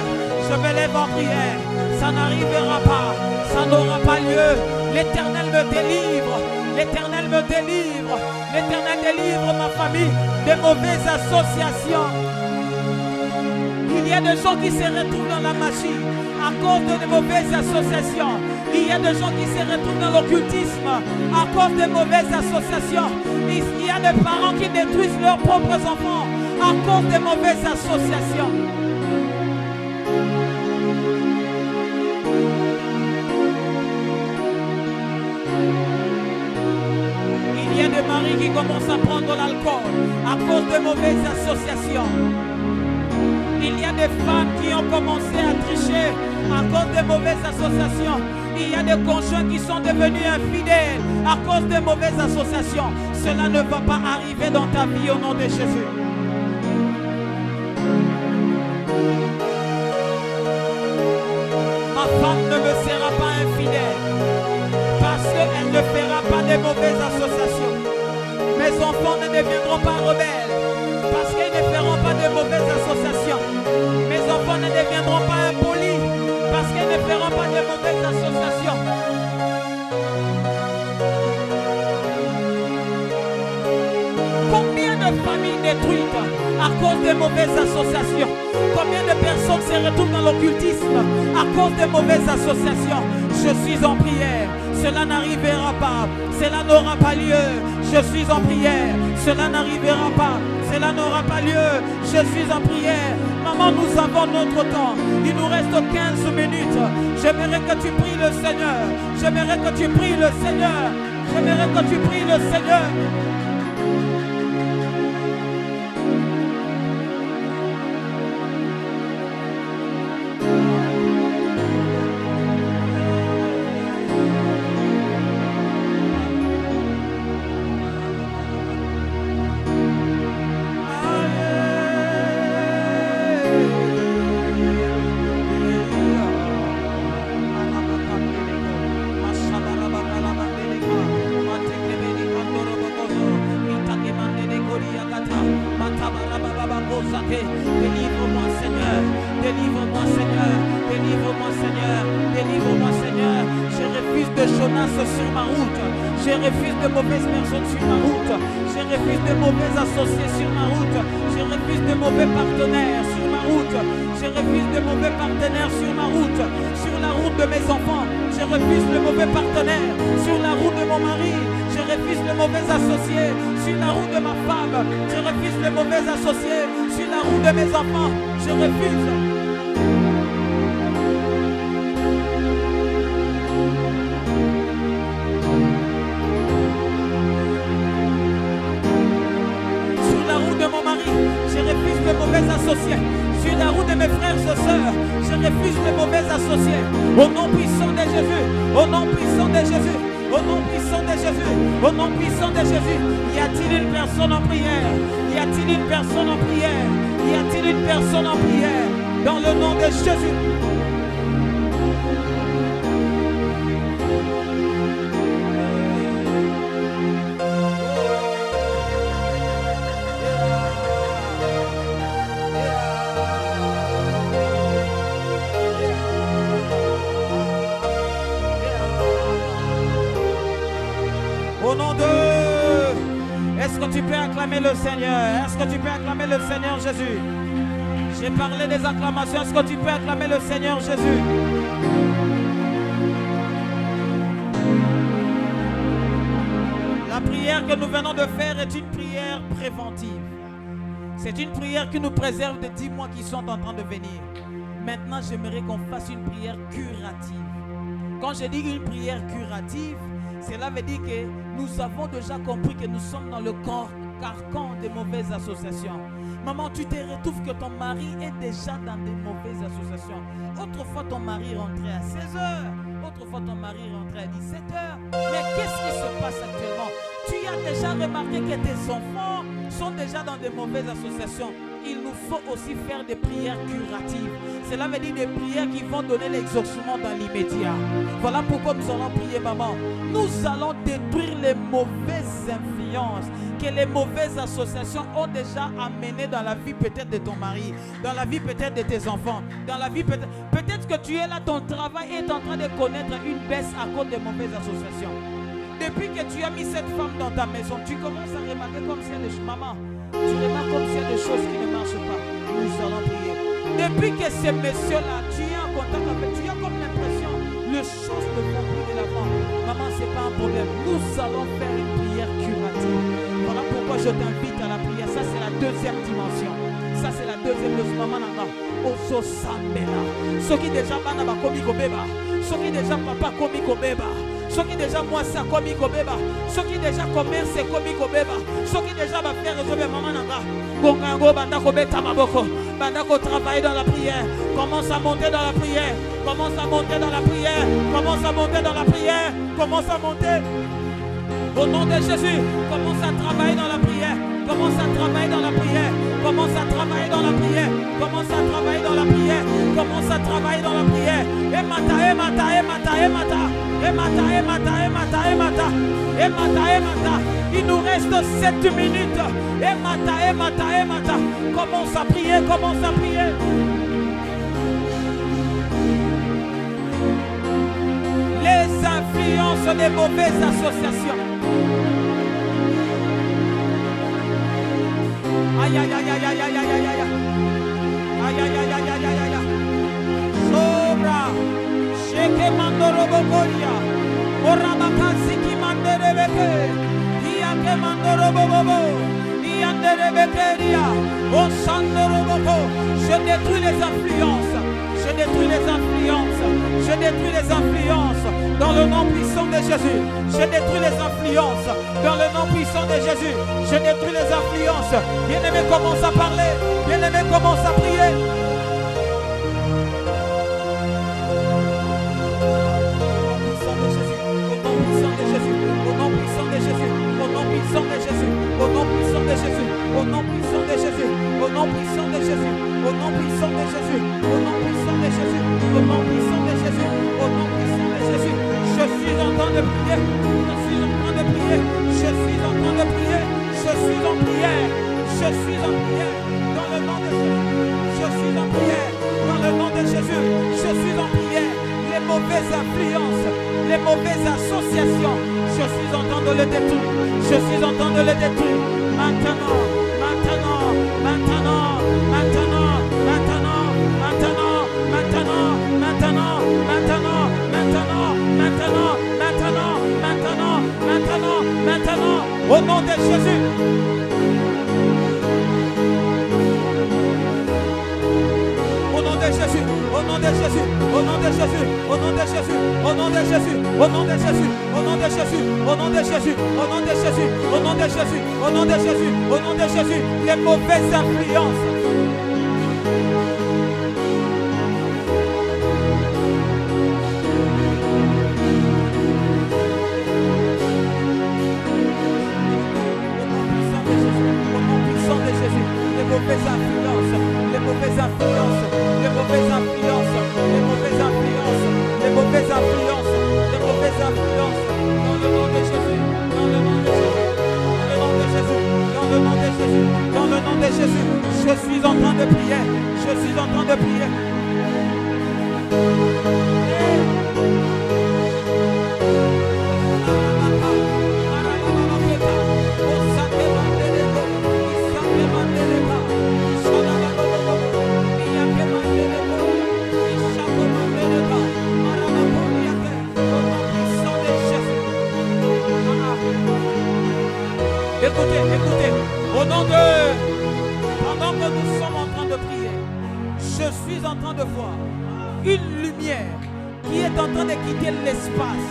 Je me lève en prière. Ça n'arrivera pas. Ça n'aura pas lieu. L'Éternel me délivre. L'Éternel me délivre. L'Éternel délivre ma famille de mauvaises associations. Il y a des gens qui se retrouvent dans la magie à cause de mauvaises associations. Il y a des gens qui se retrouvent dans l'occultisme à cause de mauvaises associations. Il y a des parents qui détruisent leurs propres enfants à cause de mauvaises associations. Il y a des maris qui commencent à prendre l'alcool à cause de mauvaises associations. Il y a des femmes qui ont commencé à tricher à cause de mauvaises associations. Il y a des conjoints qui sont devenus infidèles à cause de mauvaises associations. Cela ne va pas arriver dans ta vie au nom de Jésus. Ma femme ne me sera pas infidèle parce qu'elle ne fera pas de mauvaises associations. Mes Mes enfants ne deviendront pas rebelles parce qu'ils ne feront pas de mauvaises associations. Mes enfants ne deviendront pas impolis parce qu'ils ne feront pas de mauvaises associations. Combien de familles détruites à cause de mauvaises associations? Combien de personnes se retrouvent dans l'occultisme à cause de mauvaises associations? Je suis en prière. Cela n'arrivera pas. Cela n'aura pas lieu. Je suis en prière. Cela n'arrivera pas. Cela n'aura pas lieu. Je suis en prière. Maman, nous avons notre temps. Il nous reste 15 minutes. J'aimerais que tu pries le Seigneur. J'aimerais que tu pries le Seigneur. J'aimerais que tu pries le Seigneur. Délivre-moi Seigneur, délivre-moi Seigneur, délivre-moi Seigneur, délivre-moi Seigneur. Je refuse de Jonas sur ma route. Je refuse de mauvaises personnes sur ma route. Je refuse de mauvais associés sur ma route. Je refuse de mauvais partenaires sur ma route. Je refuse de mauvais partenaires sur ma route. Sur la route de mes enfants, je refuse le mauvais partenaire. Sur la route de mon mari, je refuse le mauvais associé. Sur la route de ma femme, je refuse le mauvais associé. Sur la route de mes enfants, je refuse. Sur la route de mon mari, je refuse le mauvais associé. Sur la route de mes frères et sœurs, je refuse les mauvais associés. Au nom puissant de Jésus, au nom puissant de Jésus, au nom puissant de Jésus, au nom puissant de Jésus. Y a-t-il une personne en prière? Y a-t-il une personne en prière? Y a-t-il une personne en prière? Dans le nom de Jésus. Au nom de... Est-ce que tu peux acclamer le Seigneur? Est-ce que tu peux acclamer le Seigneur Jésus? J'ai parlé des acclamations. Est-ce que tu peux acclamer le Seigneur Jésus? La prière que nous venons de faire est une prière préventive. C'est une prière qui nous préserve des 10 mois qui sont en train de venir. Maintenant, j'aimerais qu'on fasse une prière curative. Quand je dis une prière curative, cela veut dire que nous avons déjà compris que nous sommes dans le carcan des mauvaises associations. Maman, tu te retrouves que ton mari est déjà dans des mauvaises associations. Autrefois, ton mari rentrait à 16h. Autrefois, ton mari rentrait à 17h. Mais qu'est-ce qui se passe actuellement? Tu as déjà remarqué que tes enfants sont déjà dans des mauvaises associations. Il nous faut aussi faire des prières curatives. Cela veut dire des prières qui vont donner l'exaucement dans l'immédiat. Voilà pourquoi nous allons prier, maman. Nous allons détruire les mauvaises influences que les mauvaises associations ont déjà amenées dans la vie peut-être de ton mari, dans la vie peut-être de tes enfants, dans la vie peut-être que tu es là, ton travail est en train de connaître une baisse à cause des mauvaises associations. Depuis que tu as mis cette femme dans ta maison, tu commences à remarquer comme s'il y a des choses. Maman, tu remarques comme s'il y a des choses qui ne marchent pas. Nous allons prier. Depuis que ces messieurs-là, tu es en contact avec, tu as comme l'impression, les choses ne vont plus de l'avant. Maman, ce n'est pas un problème. Nous allons faire une prière curative. Voilà pourquoi je t'invite à la prière. Ça, c'est la deuxième dimension. Ça, c'est la deuxième leçon. Maman, Ozo Sambela. Ce qui déjà bana ba komi kobeba. Ce qui déjà papa komi kobeba. Ce qui déjà moi ça komi kobeba. Ce qui déjà commerce komi kobeba. Ce qui déjà va faire résoudre maman nanga. Gongango banda kobeta maboko. Banda ko travailler dans la prière. Commence à monter dans la prière. Commence à monter dans la prière. Commence à monter dans la prière. Commence à monter. Au nom de Jésus, commence à travailler dans la prière. Commence à travailler dans la prière. Commence à travailler dans la prière. Commence à travailler dans la prière. Commence à travailler dans la prière. Et Matae Il nous reste 7 minutes. Commence à prier, commence à prier. Les influences des mauvaises associations. Aïe aïe aïe aïe aïe aïe aïe aïe aïe aïe aïe aïe aïe aïe aïe aïe. Sobra Sheke Mandoro Bokoria Orabakasi ki manderebeke Iake Mandoro Bobo Ianderebekeria Osandoro Boko. Je détruis les influences. Je détruis les influences. Je détruis les influences dans le nom puissant de Jésus. Je détruis les influences dans le nom puissant de Jésus. Je détruis les influences. Bien-aimé, commence à parler. Bien-aimé, commence à prier. Au nom puissant de Jésus. Au nom puissant de Jésus. Au nom puissant de Jésus. Au nom puissant de Jésus. Au nom puissant de Jésus. Au nom puissant de Jésus. Au nom puissant de Jésus. Au nom puissant de Jésus. Au nom puissant de Jésus. Je suis en train de prier. Je suis en train de prier. Je suis en train de prier. Je suis en prière. Je suis en prière. Dans le nom de Jésus. Je suis en prière. Dans le nom de Jésus. Je suis en prière. Les mauvaises influences, les mauvaises associations, je suis en train de le détruire. Je suis en train de le détruire. Maintenant, maintenant, maintenant, maintenant, maintenant, maintenant, maintenant, maintenant, maintenant, maintenant, maintenant, maintenant, maintenant, maintenant, maintenant, au nom de Jésus. Au nom de Jésus, au nom de Jésus, au nom de Jésus, au nom de Jésus, au nom de Jésus, au nom de Jésus, au nom de Jésus, au nom de Jésus, au nom de Jésus, au nom de Jésus, au nom de Jésus, au nom de Jésus, les mauvaises influences. Les mauvaises influences, les mauvaises influences, les mauvaises influences, les mauvaises influences, les mauvaises influences, les mauvaises influences, dans le nom de Jésus, dans le nom de Jésus, dans le nom de Jésus, dans le nom de Jésus, je suis en train de prier, je suis en train de prier. Écoutez, écoutez, au nom de... Pendant que nous sommes en train de prier, je suis en train de voir une lumière qui est en train de quitter l'espace,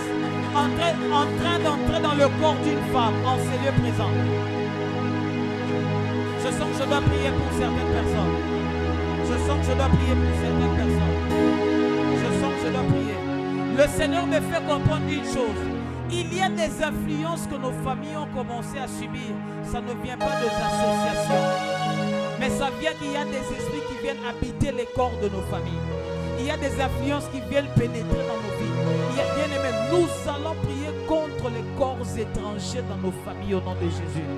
en train d'entrer dans le corps d'une femme en ce lieu présent. Je sens que je dois prier pour certaines personnes. Je sens que je dois prier pour certaines personnes. Je sens que je dois prier. Le Seigneur me fait comprendre une chose. Il y a des influences que nos familles ont commencé à subir. Ça ne vient pas des associations. Mais ça vient qu'il y a des esprits qui viennent habiter les corps de nos familles. Il y a des influences qui viennent pénétrer dans nos vies. Bien aimé, nous allons prier contre les corps étrangers dans nos familles au nom de Jésus.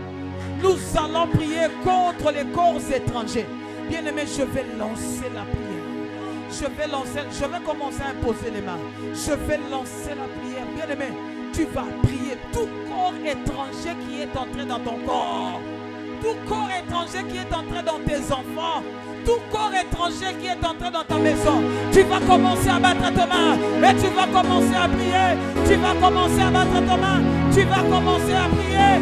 Nous allons prier contre les corps étrangers. Bien aimé, je vais lancer la prière. Je vais commencer à imposer les mains. Je vais lancer la prière. Bien aimé, tu vas prier tout corps étranger qui est entré dans ton corps. Tout corps étranger qui est entré dans tes enfants. Tout corps étranger qui est entré dans ta maison. Tu vas commencer à battre ta main. Et tu vas commencer à prier. Tu vas commencer à battre ta main. Tu vas commencer à prier.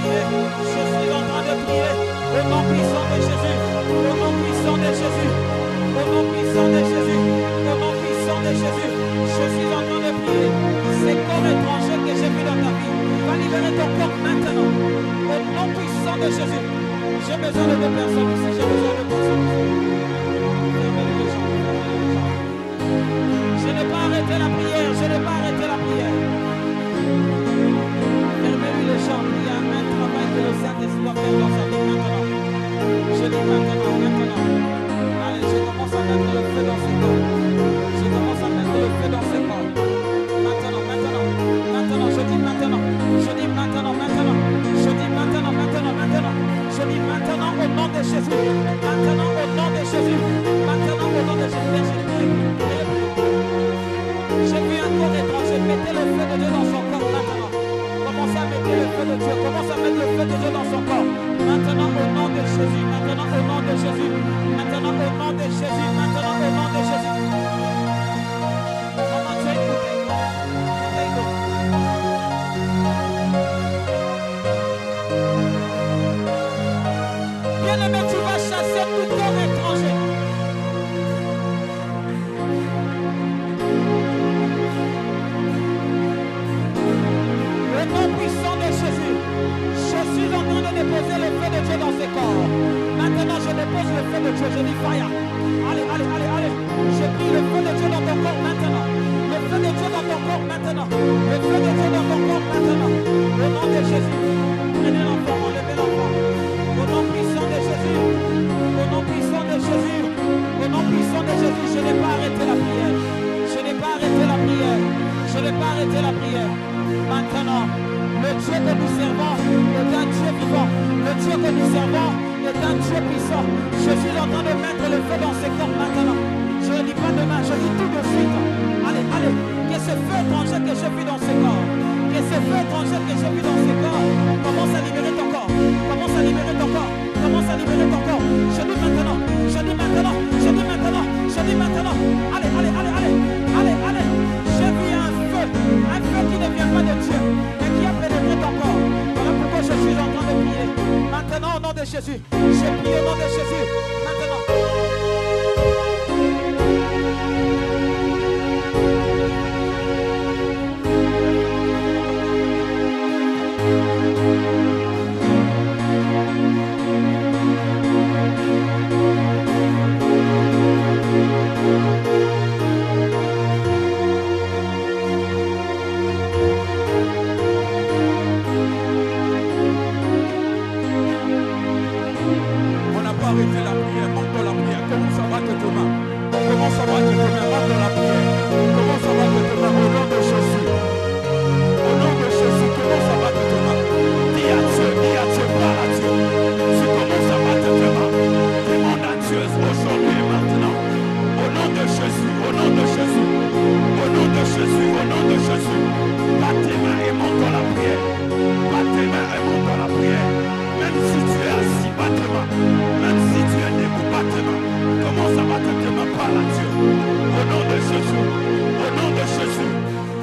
prier. Je suis en train de prier. Au nom puissant de Jésus. Au nom puissant de Jésus. Au nom puissant de Jésus. Au nom puissant de Jésus. Je suis en train de prier. Ces corps étrangers que j'ai vus dans ta vie, va libérer ton corps maintenant. Au nom puissant de Jésus. J'ai besoin de 2 personnes ici. J'ai besoin de 2 personnes ici. Je n'ai pas arrêté la prière. Je n'ai pas arrêté la prière. Fermez-lui les jambes. Il y a un travail que le Saint-Esprit doit faire dans sa vie maintenant. Je dis maintenant, maintenant. Allez, je commence à mettre le feu dans ses corps. Je commence à mettre le feu dans ses corps. Maintenant, maintenant. Maintenant, je dis maintenant. Je dis maintenant, maintenant. Je dis maintenant, maintenant, maintenant. Je dis maintenant au nom de Jésus. Maintenant au nom de Jésus. Maintenant au nom de Jésus. J'ai vu un corps étranger. Mettez le feu de Dieu dans son corps maintenant. Commencez à mettre le feu de Dieu. Commence à mettre le feu de Dieu dans son corps. Maintenant au nom de Jésus. Maintenant au nom de Jésus. Maintenant au nom de Jésus. Maintenant au nom de Jésus. Maman, tu as une bouteille d'eau. Bouteille d'eau. Bien-aimé, tu vas chasser tout corps étranger. Au nom puissant de Jésus, je suis en train de déposer le feu de Dieu dans ses corps. Maintenant, je dépose le feu de Dieu. Je dis fire. Allez, allez, allez, allez. Je prie le feu de Dieu dans ton corps maintenant. Le feu de Dieu dans ton corps maintenant. Le feu de Dieu dans ton corps maintenant. Au nom de Jésus. Prenez l'enfant, enlevez l'enfant. Au nom puissant de Jésus. Au nom puissant de Jésus. Au nom puissant de Jésus, je n'ai pas arrêté la prière. Je n'ai pas arrêté la prière. Je n'ai pas arrêté la prière. Maintenant, le Dieu que nous servons est un Dieu vivant. Le Dieu que nous servons est un Dieu puissant. Je suis en train de mettre le feu dans ses corps maintenant. Je ne dis pas demain, je dis tout de suite. Allez, allez, que ce feu étranger que j'ai vu dans ses corps, que ce feu étranger que j'ai vu dans ses corps, commence à libérer ton corps. Commence à libérer ton corps. Commence à libérer ton corps. Je dis maintenant, je dis maintenant, je dis maintenant, je dis maintenant. Allez, allez, allez, allez, allez, allez. J'ai vu un feu qui ne vient pas de Dieu, mais qui a pénétré ton corps. Voilà pourquoi je suis en train de prier. Maintenant, au nom de Jésus, je prie au nom de Jésus. Maintenant. Arrêtez la prière, monte dans la prière. Commence à battre tes mains. Commence à battre tes mains, monte dans la prière. Commence à battre tes mains au nom de Jésus. Au nom de Jésus, commence à battre tes mains. Dis à Dieu, parle à Dieu. Tu commences à battre tes mains. Demande à Dieu aujourd'hui et maintenant. Au nom de Jésus, au nom de Jésus. Au nom de Jésus, au nom de Jésus. Batte tes mains et monte dans la prière. Batte tes mains et monte dans la prière. Même si tu es assis, batte tes mains. Même si tu es debout, batte tes mains. Commence à battre tes mains, parle à Dieu. Au nom de Jésus. Au nom de Jésus.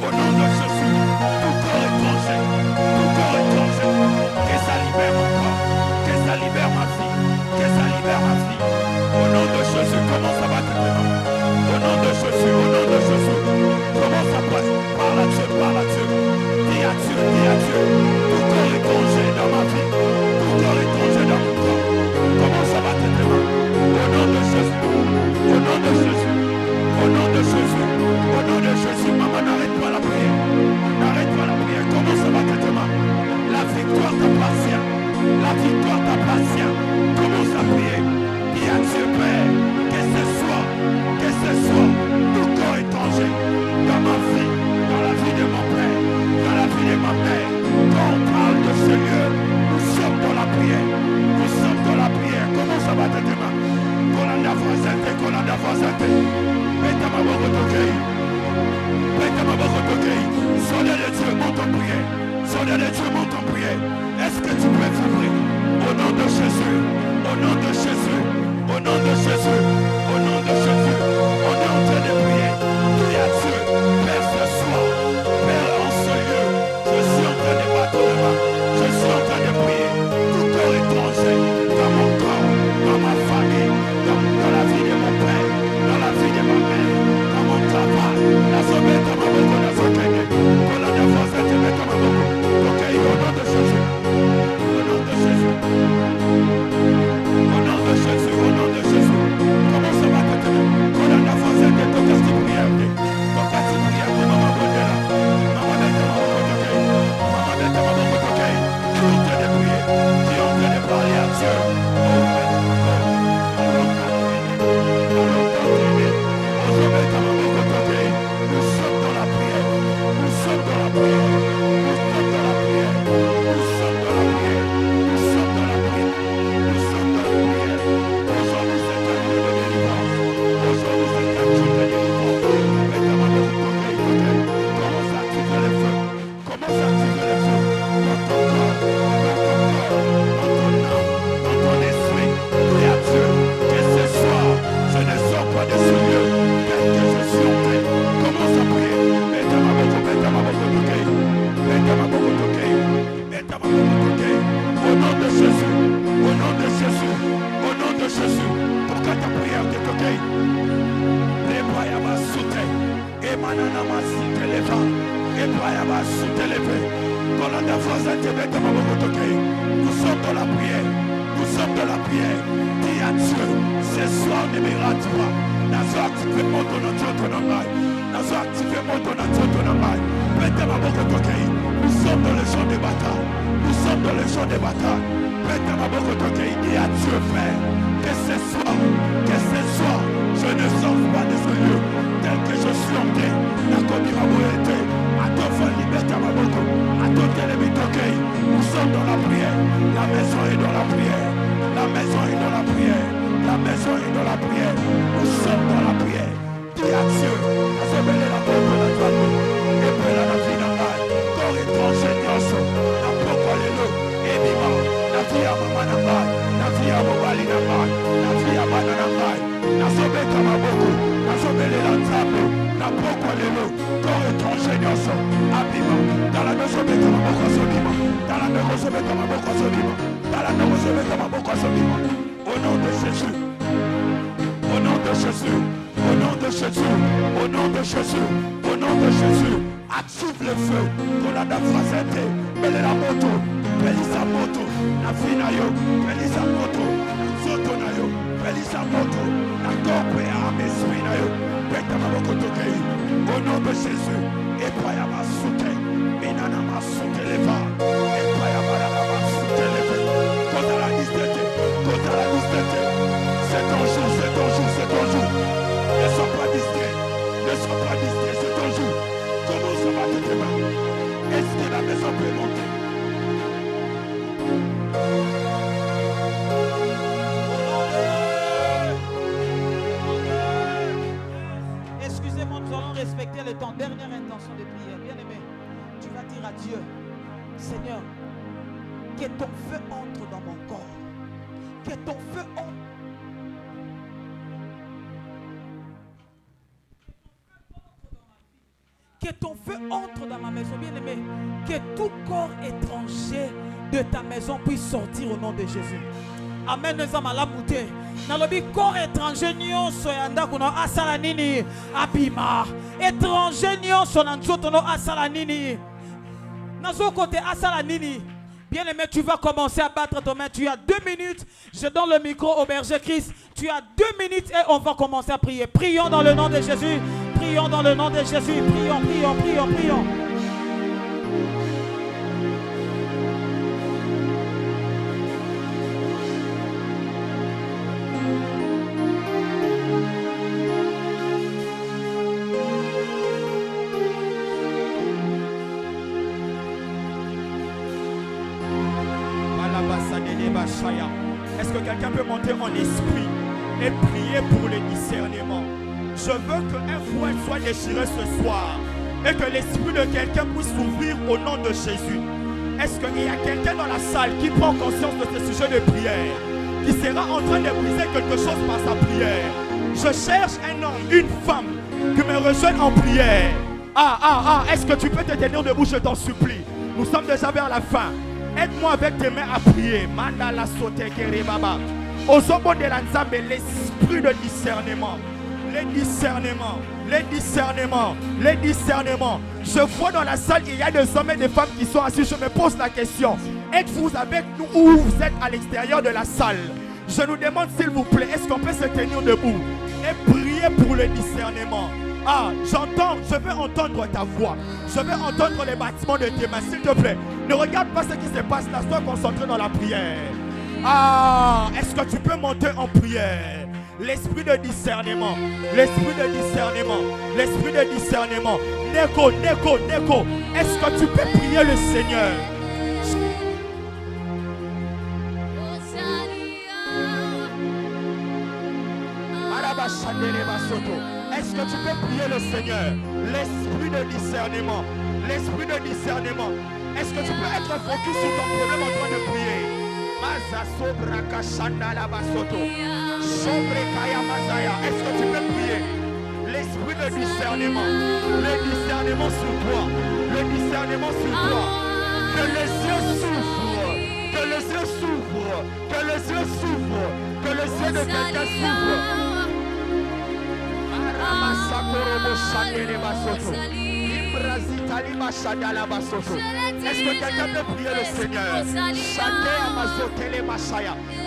Au nom de Jésus. Tout corps étranger. Tout corps étranger. Que ça libère mon corps. Que ça libère ma vie. Que ça libère ma vie. Au nom de Jésus, commence à battre tes mains. Au nom de Jésus, au nom de Jésus. Commence à battre. Parle à Dieu, parle à Dieu. Dis à Dieu, dis à Dieu. Tout corps étranger dans ma vie. Tout corps étranger dans mon corps. Commence à battre tes mains. Au nom de Jésus. Au nom de Jésus. Au nom de Jésus. Au nom de Jésus. Maman, n'arrête pas la prière. N'arrête pas la prière. Commence à battre tes mains. La victoire t'appartient. La victoire t'appartient. Commence à prier. Dis à Dieu, Père, que ce soit tout corps étranger dans ma vie, dans la vie de mon Père, dans la vie de ma mère. Quand on parle de ce lieu, nous sommes dans la prière. Nous sommes dans la prière. Commence à battre tes mains. Colanda Fazante, Colanda Fazante. Mets ma voix au toquet. Mets ma voix au toquet. Soldat de Dieu, monte en prière. Soldat de Dieu, monte en prière. Est-ce que tu peux vibrer? Au nom de Jésus. Au nom de Jésus. Au nom de Jésus. Au nom de Jésus. On est en train de prier. Dis à Dieu, Père, ce soir, Père, en ce lieu, je suis en train de battre les mains. Je suis en train de prier. Nous sommes dans la prière. Nous sommes dans la prière. Dis à Dieu, ce soir ne me rate pas. Nous activé mon don à Dieu ton amal. Nous activé mon don à Dieu ton amal. Nous sommes dans le champ de bataille. Nous sommes dans le champ de bataille. Dis à Dieu, Père, que ce soir, je ne sors pas de ce lieu tel que je suis entré. La commis ma beauté. Nous sommes dans la prière. La maison est dans la prière. La maison est dans la prière. La maison est dans la prière. Nous sommes dans la prière. Dis à Dieu, à se mêler la mort de la joie. Et puis la vie n'a pas. Corps étranger, la procalé-le. Et vivant, la vie à maman n'a pas. La vie à Mobali n'a pas. La vie à Mana n'a pas. La somme est à ma beaucoup. La somme est la table. La procalé-le. Corps étranger, abîmant. Dans la maison de ma boca solima. Dans la maison de ma boca solima. Dans la maison de ma boca solima. Au nom de Jésus. Au nom de Jésus. Au nom de Jésus. Au nom de Jésus. Au nom de Jésus. Active le feu. Qu'on a d'afrasete. Mele la moto. Pelisa moto. La finayo. Pelisa moto. La soto nayo. Pelisa moto. La corpe à meswinayo. Peta ma boca tokei. Au nom de Jésus. Et pas ya ma soute. Minana ma soute leva. Et pas ya ma soute leva. Quand à la distance. Quand à la distance. C'est ton jour, c'est ton jour, c'est ton jour. Ne sois pas distrait. Ne sois pas distrait, c'est ton jour. Comment ça va te demain? Est-ce que la maison peut monter? Excusez-moi, nous allons respecter le temps. Dernière intention de prière. Bien-aimé, tu vas dire à Dieu, Seigneur, que ton feu entre dans mon corps. Que ton feu entre. Que ton feu entre dans ma maison, bien-aimé. Que tout corps étranger de ta maison puisse sortir au nom de Jésus. Amen. Nous sommes à la montée. Dans le corps étranger, nous sommes à Salanini. Abima. Étranger, nous sommes à Salanini. Dans ce côté, à Salanini. Bien-aimé, tu vas commencer à battre ton main. Tu as 2 minutes. Je donne le micro au berger Christ. Tu as 2 minutes et on va commencer à prier. Prions dans le nom de Jésus. Prions dans le nom de Jésus. Prions, prions, prions, prions. Est-ce que quelqu'un peut monter en esprit et prier pour le discernement? Je veux qu'un voile soit déchiré ce soir et que l'esprit de quelqu'un puisse s'ouvrir au nom de Jésus. Est-ce qu'il y a quelqu'un dans la salle qui prend conscience de ce sujet de prière, qui sera en train de briser quelque chose par sa prière? Je cherche un homme, une femme qui me rejoigne en prière. Est-ce que tu peux te tenir debout, je t'en supplie? Nous sommes déjà vers la fin. Aide-moi avec tes mains à prier. Mandala sote kerebaba. Au sommet de l'ensemble, l'esprit de discernement. Les discernements. Les discernements. Les discernements. Je vois dans la salle, il y a des hommes et des femmes qui sont assis. Je me pose la question. Êtes-vous avec nous ou vous êtes à l'extérieur de la salle? Je nous demande s'il vous plaît, est-ce qu'on peut se tenir debout et prier pour le discernement? J'entends, je veux entendre ta voix. Je veux entendre les battements de tes mains. S'il te plaît, ne regarde pas ce qui se passe là. Sois concentré dans la prière. Est-ce que tu peux monter en prière? L'esprit de discernement. L'esprit de discernement. L'esprit de discernement. Neko, Neko, Neko. Est-ce que tu peux prier le Seigneur? Est-ce que tu peux prier le Seigneur? L'esprit de discernement. L'esprit de discernement. Est-ce que tu peux être focus sur ton problème en train de prier? Est-ce que tu peux prier? L'esprit de discernement. Le discernement sur toi. Le discernement sur toi. Que les yeux s'ouvrent. Que les yeux s'ouvrent. Que les yeux s'ouvrent. Que les yeux de quelqu'un s'ouvrent. Est-ce que quelqu'un peut prier le Seigneur?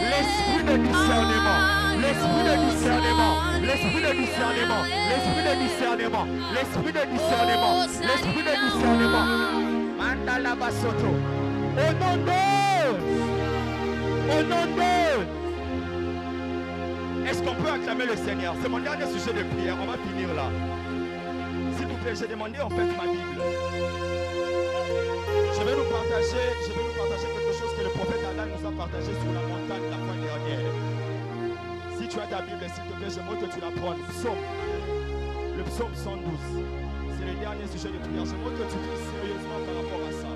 L'esprit de discernement, l'esprit de discernement, l'esprit de discernement, l'esprit de discernement, l'esprit de discernement, l'esprit de discernement. Mandala basoto. Au nom de. Est-ce qu'on peut acclamer le Seigneur? C'est mon dernier sujet de prière. On va finir là. S'il vous plaît, j'ai demandé en fait ma Bible. Je vais nous partager quelque chose que le prophète Adam nous a partagé sur la montagne la fois dernière. Si tu as ta Bible, s'il te plaît, j'aimerais que tu la prennes. Le psaume 112. C'est le dernier sujet de prière. J'aimerais que tu pries sérieusement par rapport à ça.